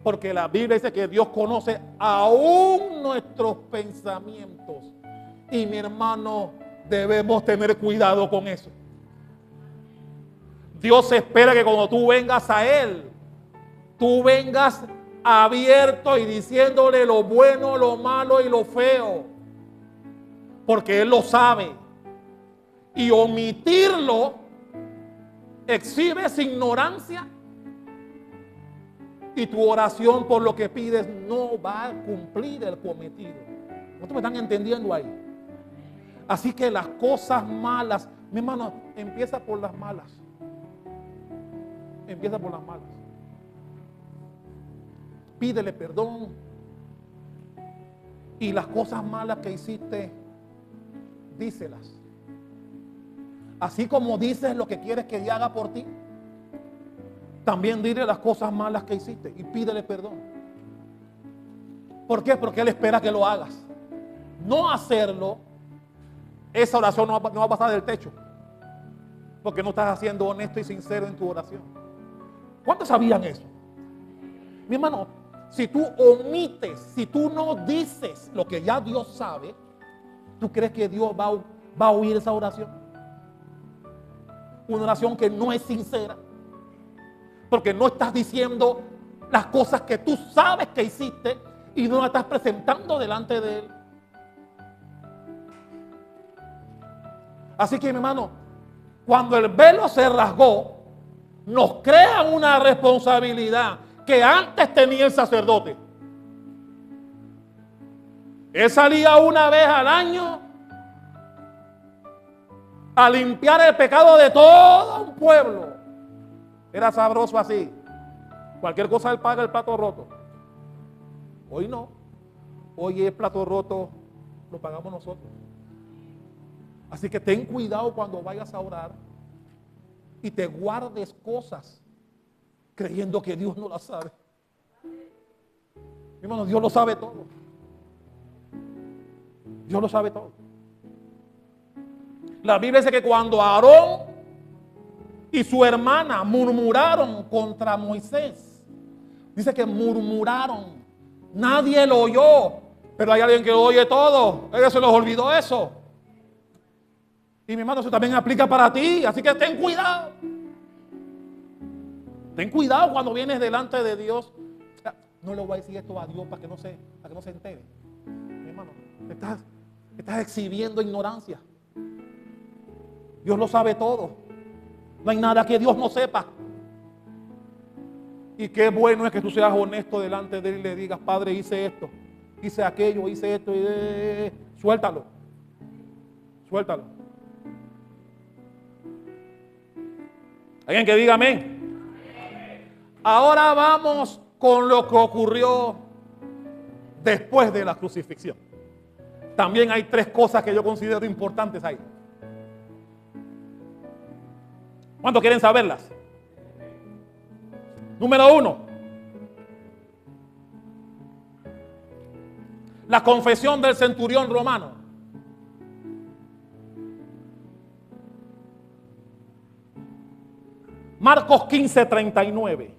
Porque la Biblia dice que Dios conoce aún nuestros pensamientos. Y mi hermano, debemos tener cuidado con eso. Dios espera que cuando tú vengas a Él, tú vengas abierto y diciéndole lo bueno, lo malo y lo feo. Porque Él lo sabe. Y omitirlo exhibes ignorancia. Y tu oración por lo que pides no va a cumplir el cometido. ¿Ustedes me están entendiendo ahí? Así que las cosas malas, mi hermano, empieza por las malas. Empieza por las malas. Pídele perdón. Y las cosas malas que hiciste, díselas. Así como dices lo que quieres que Dios haga por ti, también dile las cosas malas que hiciste y pídele perdón. ¿Por qué? Porque Él espera que lo hagas. No hacerlo, esa oración no va a pasar del techo. Porque no estás siendo honesto y sincero en tu oración. ¿Cuántos sabían eso? Mi hermano, si tú omites, si tú no dices lo que ya Dios sabe, ¿tú crees que Dios va a oír esa oración? Una oración que no es sincera. Porque no estás diciendo las cosas que tú sabes que hiciste y no las estás presentando delante de Él. Así que, mi hermano, cuando el velo se rasgó, nos crea una responsabilidad que antes tenía el sacerdote. Él salía una vez al año a limpiar el pecado de todo un pueblo. Era sabroso así. Cualquier cosa Él paga el plato roto. Hoy no. Hoy el plato roto lo pagamos nosotros. Así que ten cuidado cuando vayas a orar y te guardes cosas creyendo que Dios no las sabe. Mi hermano, Dios lo sabe todo. Dios lo sabe todo. La Biblia dice que cuando Aarón y su hermana murmuraron contra Moisés, dice que murmuraron. Nadie lo oyó, pero hay alguien que lo oye todo. A ellos se les olvidó eso. Y mi hermano, eso también aplica para ti. Así que ten cuidado. Ten cuidado cuando vienes delante de Dios. No le voy a decir esto a Dios para que no se entere. Mi hermano, estás exhibiendo ignorancia. Dios lo sabe todo. No hay nada que Dios no sepa. Y qué bueno es que tú seas honesto delante de Él y le digas: Padre, hice esto, hice aquello, hice esto. Suéltalo. Suéltalo. ¿Alguien que diga amén? Ahora vamos con lo que ocurrió después de la crucifixión. También hay 3 cosas que yo considero importantes ahí. ¿Cuántos quieren saberlas? Número 1. La confesión del centurión romano. Marcos 15:39.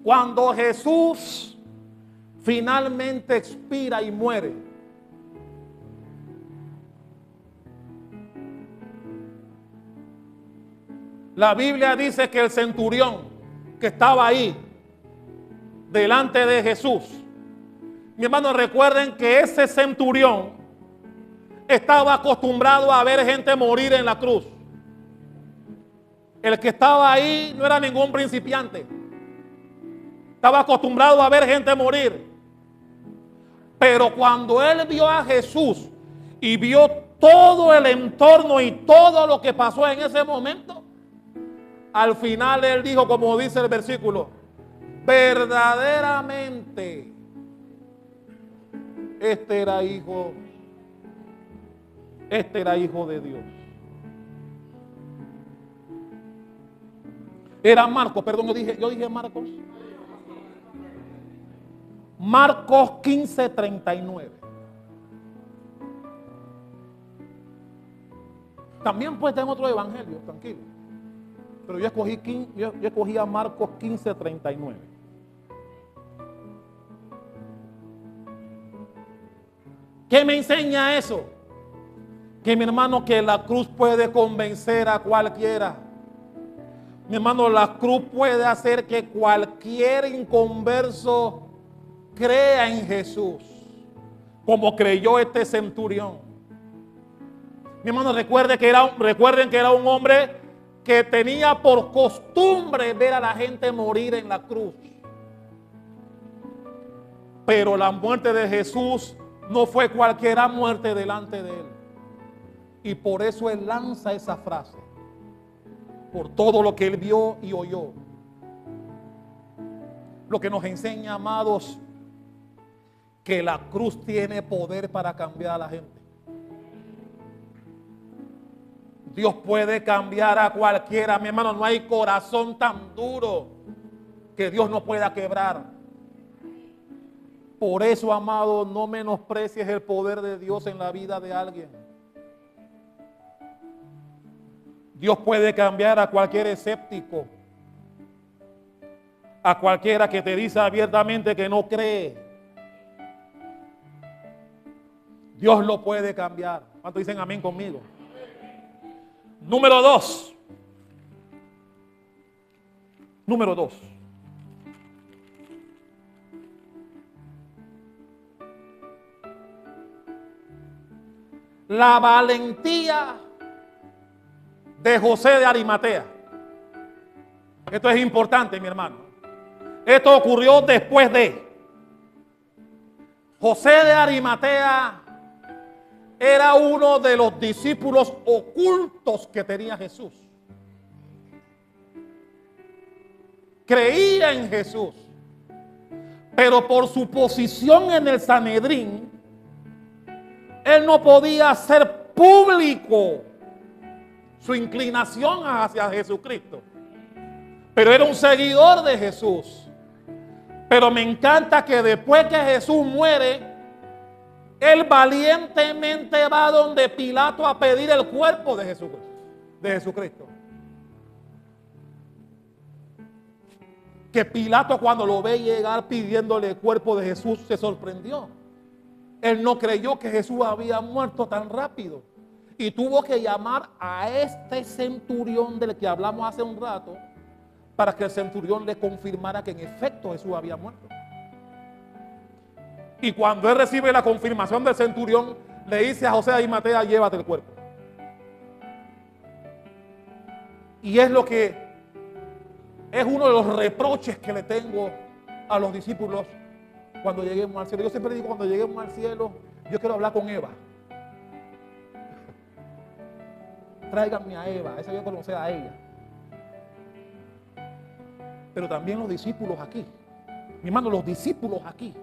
Cuando Jesús finalmente expira y muere, la Biblia dice que el centurión que estaba ahí delante de Jesús, mi hermano, recuerden que ese centurión estaba acostumbrado a ver gente morir en la cruz. El que estaba ahí no era ningún principiante. Estaba acostumbrado a ver gente morir. Pero cuando él vio a Jesús y vio todo el entorno y todo lo que pasó en ese momento, al final él dijo, como dice el versículo: verdaderamente este era hijo de Dios. Era Marcos, perdón, yo dije Marcos. Marcos 15:39. También puede tener otro evangelio, tranquilo. Pero yo escogí a Marcos 15:39. ¿Qué me enseña eso? Que, mi hermano, que la cruz puede convencer a cualquiera. Mi hermano, la cruz puede hacer que cualquier inconverso crea en Jesús, como creyó este centurión. Mi hermano, recuerden que era un hombre que tenía por costumbre ver a la gente morir en la cruz. Pero la muerte de Jesús no fue cualquier muerte delante de él. Y por eso él lanza esa frase, por todo lo que él vio y oyó. Lo que nos enseña, amados, que la cruz tiene poder para cambiar a la gente. Dios puede cambiar a cualquiera, mi hermano. No hay corazón tan duro que Dios no pueda quebrar. Por eso, amado, no menosprecies el poder de Dios en la vida de alguien. Dios puede cambiar a cualquier escéptico, a cualquiera que te dice abiertamente que no cree. Dios lo puede cambiar. ¿Cuántos dicen amén conmigo? Número 2. Número 2. La valentía de José de Arimatea. Esto es importante, mi hermano. Esto ocurrió después de. José de Arimatea era uno de los discípulos ocultos que tenía Jesús. Creía en Jesús, pero por su posición en el Sanedrín, él no podía hacer público su inclinación hacia Jesucristo. Pero era un seguidor de Jesús. Pero me encanta que después que Jesús muere, él valientemente va donde Pilato a pedir el cuerpo de Jesucristo. Que Pilato, cuando lo ve llegar pidiéndole el cuerpo de Jesús, se sorprendió. Él no creyó que Jesús había muerto tan rápido. y tuvo que llamar a este centurión del que hablamos hace un rato para que el centurión le confirmara que en efecto Jesús había muerto. Y cuando él recibe la confirmación del centurión, le dice a José de Arimatea: llévate el cuerpo. Y es lo que es uno de los reproches que le tengo a los discípulos cuando lleguemos al cielo. Yo siempre digo, cuando lleguemos al cielo, yo quiero hablar con Eva. Tráiganme a Eva, esa yo conocí a ella. Pero también los discípulos aquí, mi hermano, los discípulos aquí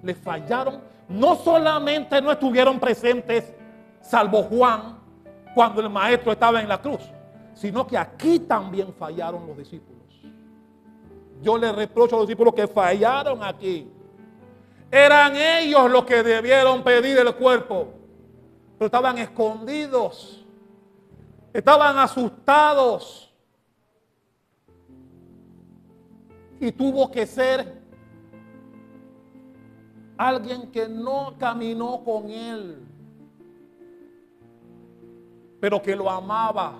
les fallaron. No solamente no estuvieron presentes, salvo Juan, cuando el maestro estaba en la cruz, sino que aquí también fallaron los discípulos. Yo les reprocho a los discípulos que fallaron aquí. Eran ellos los que debieron pedir el cuerpo, pero estaban escondidos, estaban asustados. Y tuvo que ser alguien que no caminó con él, pero que lo amaba,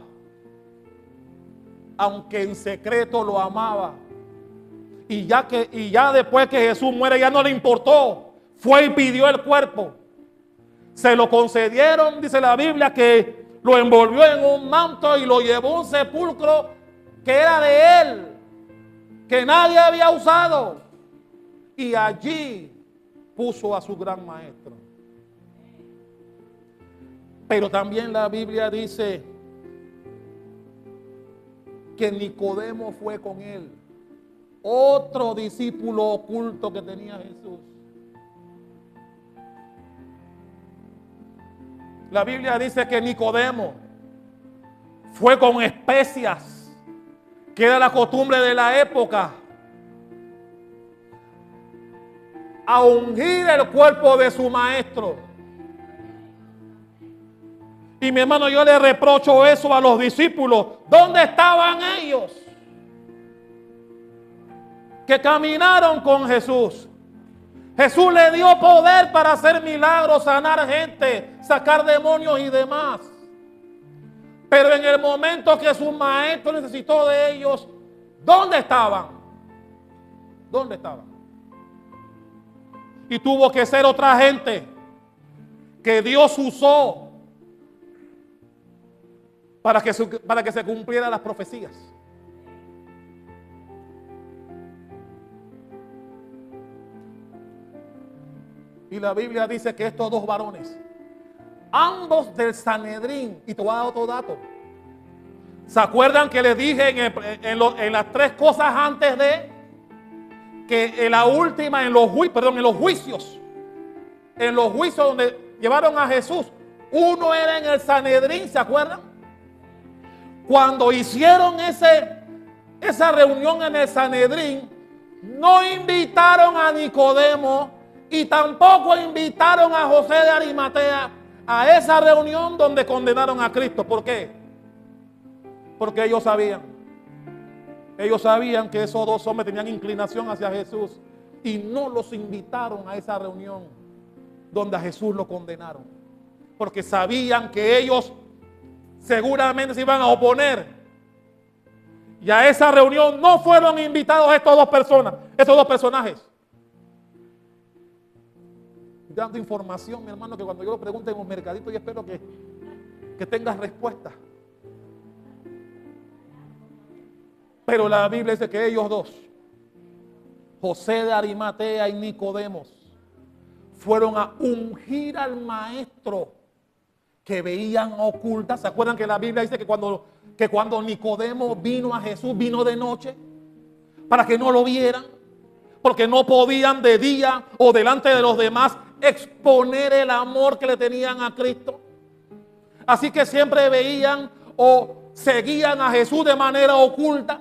aunque en secreto lo amaba. Y ya después que Jesús muere, ya no le importó. Fue y pidió el cuerpo. Se lo concedieron, dice la Biblia, que lo envolvió en un manto y lo llevó a un sepulcro que era de él, que nadie había usado. Y allí puso a su gran maestro. Pero también la Biblia dice que Nicodemo fue con él, otro discípulo oculto que tenía Jesús. La Biblia dice que Nicodemo fue con especias, que era la costumbre de la época, a ungir el cuerpo de su maestro. Y mi hermano, yo le reprocho eso a los discípulos. ¿Dónde estaban ellos? Que caminaron con Jesús. Jesús le dio poder para hacer milagros, sanar gente, sacar demonios y demás. Pero en el momento que su maestro necesitó de ellos, ¿dónde estaban? ¿Dónde estaban? Y tuvo que ser otra gente que Dios usó para que se cumplieran las profecías. Y la Biblia dice que estos dos varones, ambos del Sanedrín, y te voy a dar otro dato. ¿Se acuerdan que les dije en las tres cosas antes de que en la última, en los juicios donde llevaron a Jesús, uno era en el Sanedrín, ¿se acuerdan? Cuando hicieron esa reunión en el Sanedrín, no invitaron a Nicodemo y tampoco invitaron a José de Arimatea a esa reunión donde condenaron a Cristo. ¿Por qué? Porque ellos sabían que esos dos hombres tenían inclinación hacia Jesús y no los invitaron a esa reunión donde a Jesús lo condenaron, porque sabían que ellos seguramente se iban a oponer. Y a esa reunión no fueron invitados estos dos personajes. Dando información, mi hermano, que cuando yo lo pregunte en un mercadito, yo espero que tengas respuesta. Pero la Biblia dice que ellos dos, José de Arimatea y Nicodemo, fueron a ungir al maestro que veían ocultas. ¿Se acuerdan que la Biblia dice que cuando Nicodemo vino a Jesús, vino de noche para que no lo vieran? Porque no podían de día o delante de los demás exponer el amor que le tenían a Cristo. Así que siempre veían o seguían a Jesús de manera oculta.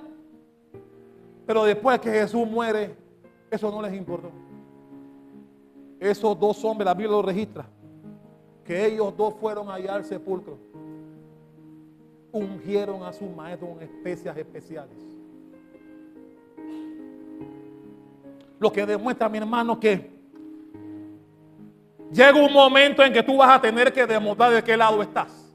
Pero después que Jesús muere, eso no les importó. Esos dos hombres, la Biblia lo registra, que ellos dos fueron allá al sepulcro, ungieron a su maestro con especias especiales. Lo que demuestra, mi hermano, que llega un momento en que tú vas a tener que demostrar de qué lado estás.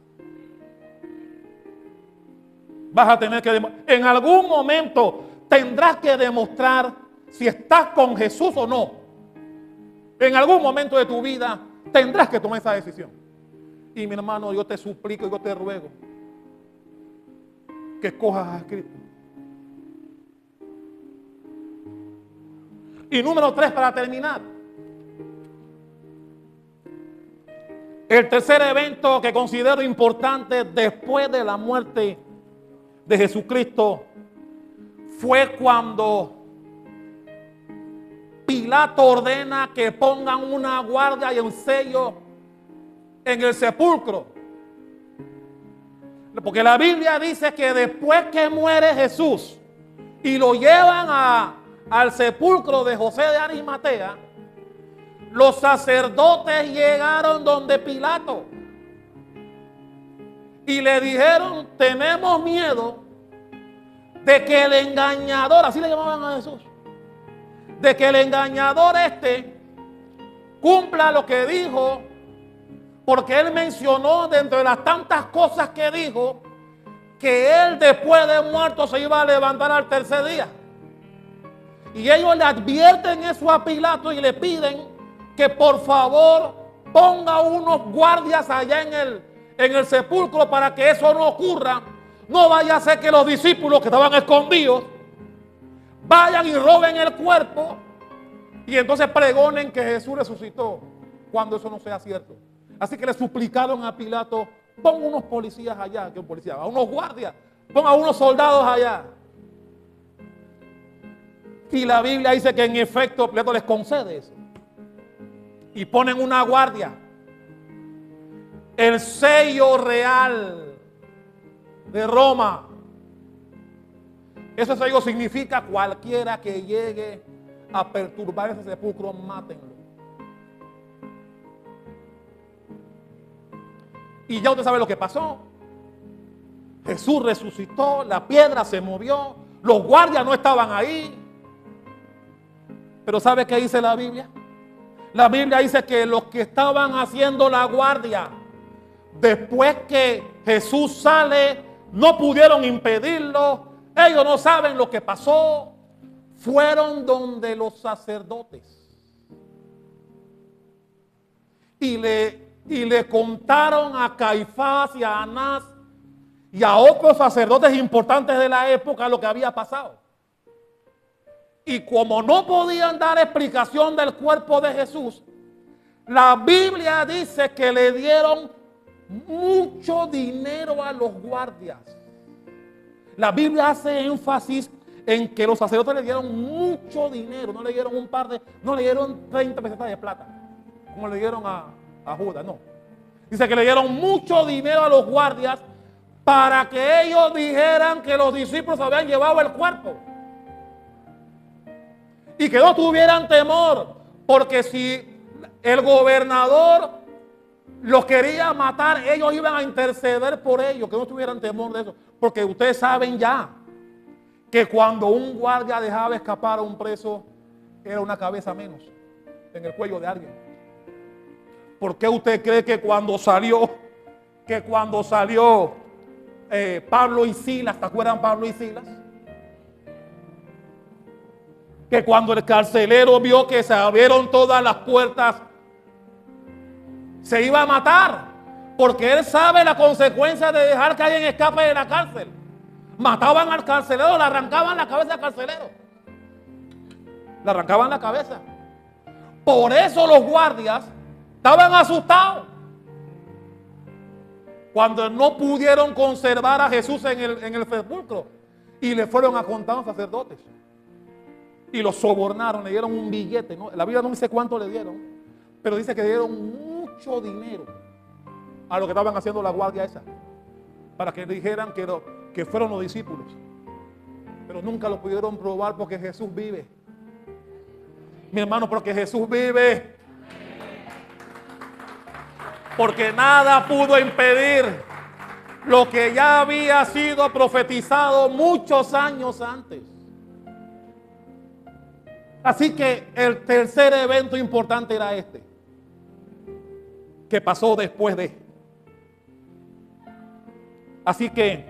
Vas a tener que en algún momento tendrás que demostrar si estás con Jesús o no. En algún momento de tu vida tendrás que tomar esa decisión. Y mi hermano, yo te suplico, yo te ruego que escojas a Cristo. Y número 3, para terminar. El tercer evento que considero importante después de la muerte de Jesucristo fue cuando Pilato ordena que pongan una guardia y un sello en el sepulcro. Porque la Biblia dice que después que muere Jesús y lo llevan al sepulcro de José de Arimatea, los sacerdotes llegaron donde Pilato y le dijeron: tenemos miedo de que el engañador, así le llamaban a Jesús, de que el engañador cumpla lo que dijo, porque él mencionó dentro de las tantas cosas que dijo que él después de muerto se iba a levantar al tercer día. Y ellos le advierten eso a Pilato y le piden que por favor ponga unos guardias allá en el sepulcro para que eso no ocurra. No vaya a ser que los discípulos que estaban escondidos vayan y roben el cuerpo y entonces pregonen que Jesús resucitó, cuando eso no sea cierto. Así que le suplicaron a Pilato: ponga unos policías allá, que un policía, a unos guardias, ponga unos soldados allá. Y la Biblia dice que en efecto Pilato les concede eso. Y ponen una guardia. El sello real de Roma. Ese sello significa: cualquiera que llegue a perturbar ese sepulcro, mátenlo. Y ya usted sabe lo que pasó. Jesús resucitó, la piedra se movió, los guardias no estaban ahí. Pero ¿sabe qué dice la Biblia? La Biblia dice que los que estaban haciendo la guardia, después que Jesús sale, no pudieron impedirlo. Ellos no saben lo que pasó. Fueron donde los sacerdotes y le contaron a Caifás y a Anás y a otros sacerdotes importantes de la época lo que había pasado. Y como no podían dar explicación del cuerpo de Jesús, la Biblia dice que le dieron mucho dinero a los guardias. La Biblia hace énfasis en que los sacerdotes le dieron mucho dinero. No le dieron no le dieron 30 pesetas de plata, como le dieron a Judas, no. Dice que le dieron mucho dinero a los guardias para que ellos dijeran que los discípulos habían llevado el cuerpo. Y que no tuvieran temor, porque si el gobernador los quería matar, ellos iban a interceder por ellos, que no tuvieran temor de eso. Porque ustedes saben ya que cuando un guardia dejaba escapar a un preso, era una cabeza menos en el cuello de alguien. ¿Por qué usted cree que cuando salió Pablo y Silas, ¿te acuerdan Pablo y Silas? Que cuando el carcelero vio que se abrieron todas las puertas, se iba a matar, porque él sabe la consecuencia de dejar que alguien escape de la cárcel. Mataban al carcelero, le arrancaban la cabeza al carcelero. Le arrancaban la cabeza. Por eso los guardias estaban asustados cuando no pudieron conservar a Jesús en el sepulcro y le fueron a contar a los sacerdotes. Y los sobornaron, le dieron un billete, ¿no? La Biblia no dice cuánto le dieron, pero dice que le dieron mucho dinero a lo que estaban haciendo la guardia esa, para que dijeran que fueron los discípulos. Pero nunca lo pudieron probar porque Jesús vive. Mi hermano, porque Jesús vive. Porque nada pudo impedir lo que ya había sido profetizado muchos años antes. Así que el tercer evento importante era este, que pasó después de. Así que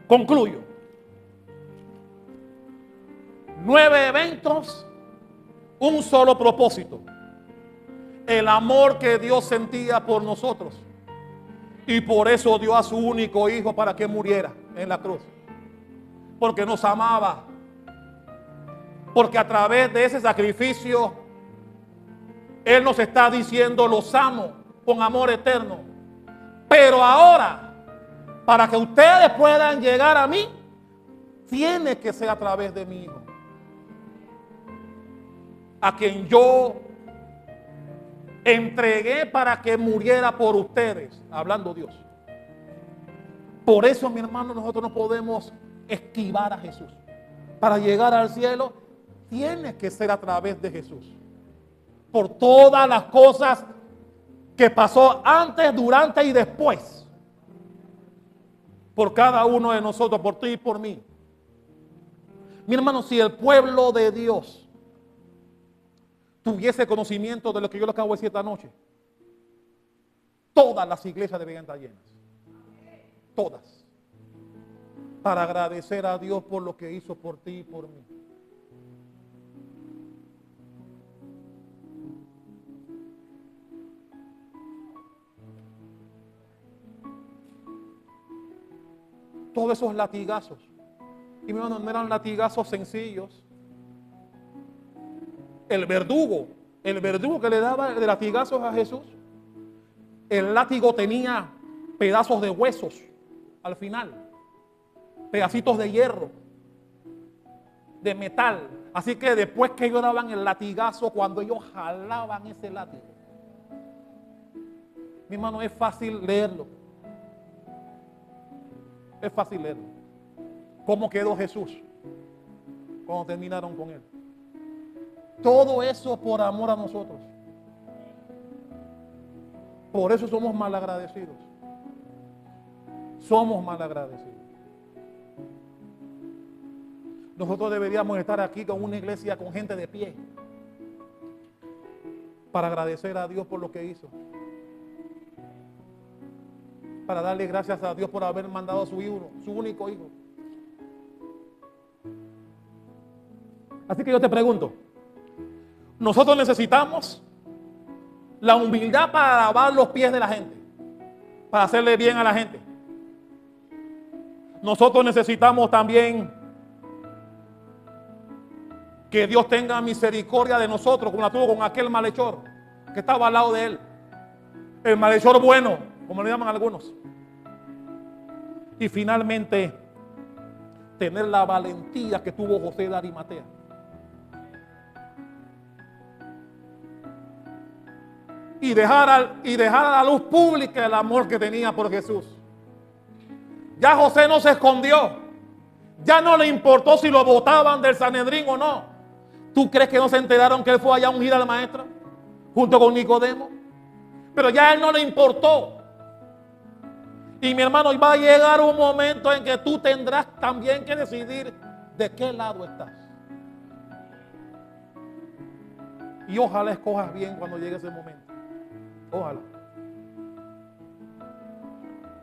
Concluyo. 9 eventos, un solo propósito. El amor que Dios sentía por nosotros. Y por eso dio a su único hijo para que muriera en la cruz. Porque nos amaba. Porque a través de ese sacrificio, Él nos está diciendo, los amo con amor eterno. Pero ahora, para que ustedes puedan llegar a mí, tiene que ser a través de mi hijo. A quien yo entregué para que muriera por ustedes, hablando Dios. Por eso, mi hermano, nosotros no podemos esquivar a Jesús. Para llegar al cielo, tiene que ser a través de Jesús. Por todas las cosas que pasó antes, durante y después. Por cada uno de nosotros, por ti y por mí. Mi hermano, si el pueblo de Dios tuviese conocimiento de lo que yo le acabo de decir esta noche, todas las iglesias deberían estar llenas. Todas. Para agradecer a Dios por lo que hizo por ti y por mí. Todos esos latigazos. Y mi hermano, no eran latigazos sencillos. El verdugo que le daba de latigazos a Jesús, el látigo tenía pedazos de huesos al final, pedacitos de hierro, de metal. Así que después que ellos daban el latigazo, cuando ellos jalaban ese látigo, mi hermano, es fácil leerlo. Es fácil leerlo. ¿Cómo quedó Jesús cuando terminaron con él? Todo eso por amor a nosotros. Por eso somos malagradecidos. Somos malagradecidos. Nosotros deberíamos estar aquí con una iglesia con gente de pie para agradecer a Dios por lo que hizo. Para darle gracias a Dios por haber mandado a su hijo, su único hijo. Así que yo te pregunto, nosotros necesitamos la humildad para lavar los pies de la gente, para hacerle bien a la gente. Nosotros necesitamos también que Dios tenga misericordia de nosotros, como la tuvo con aquel malhechor que estaba al lado de él. El malhechor bueno, como le llaman algunos. Y finalmente, tener la valentía que tuvo José de Arimatea. Y dejar a la luz pública el amor que tenía por Jesús. Ya José no se escondió. Ya no le importó si lo botaban del Sanedrín o no. ¿Tú crees que no se enteraron que él fue allá a ungir al maestro? Junto con Nicodemo. Pero ya a él no le importó. Y mi hermano, va a llegar un momento en que tú tendrás también que decidir de qué lado estás. Y ojalá escojas bien cuando llegue ese momento. Ojalá.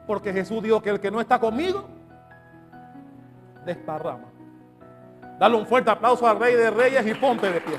Porque Jesús dijo que el que no está conmigo, desparrama. Dale un fuerte aplauso al Rey de Reyes y ponte de pie.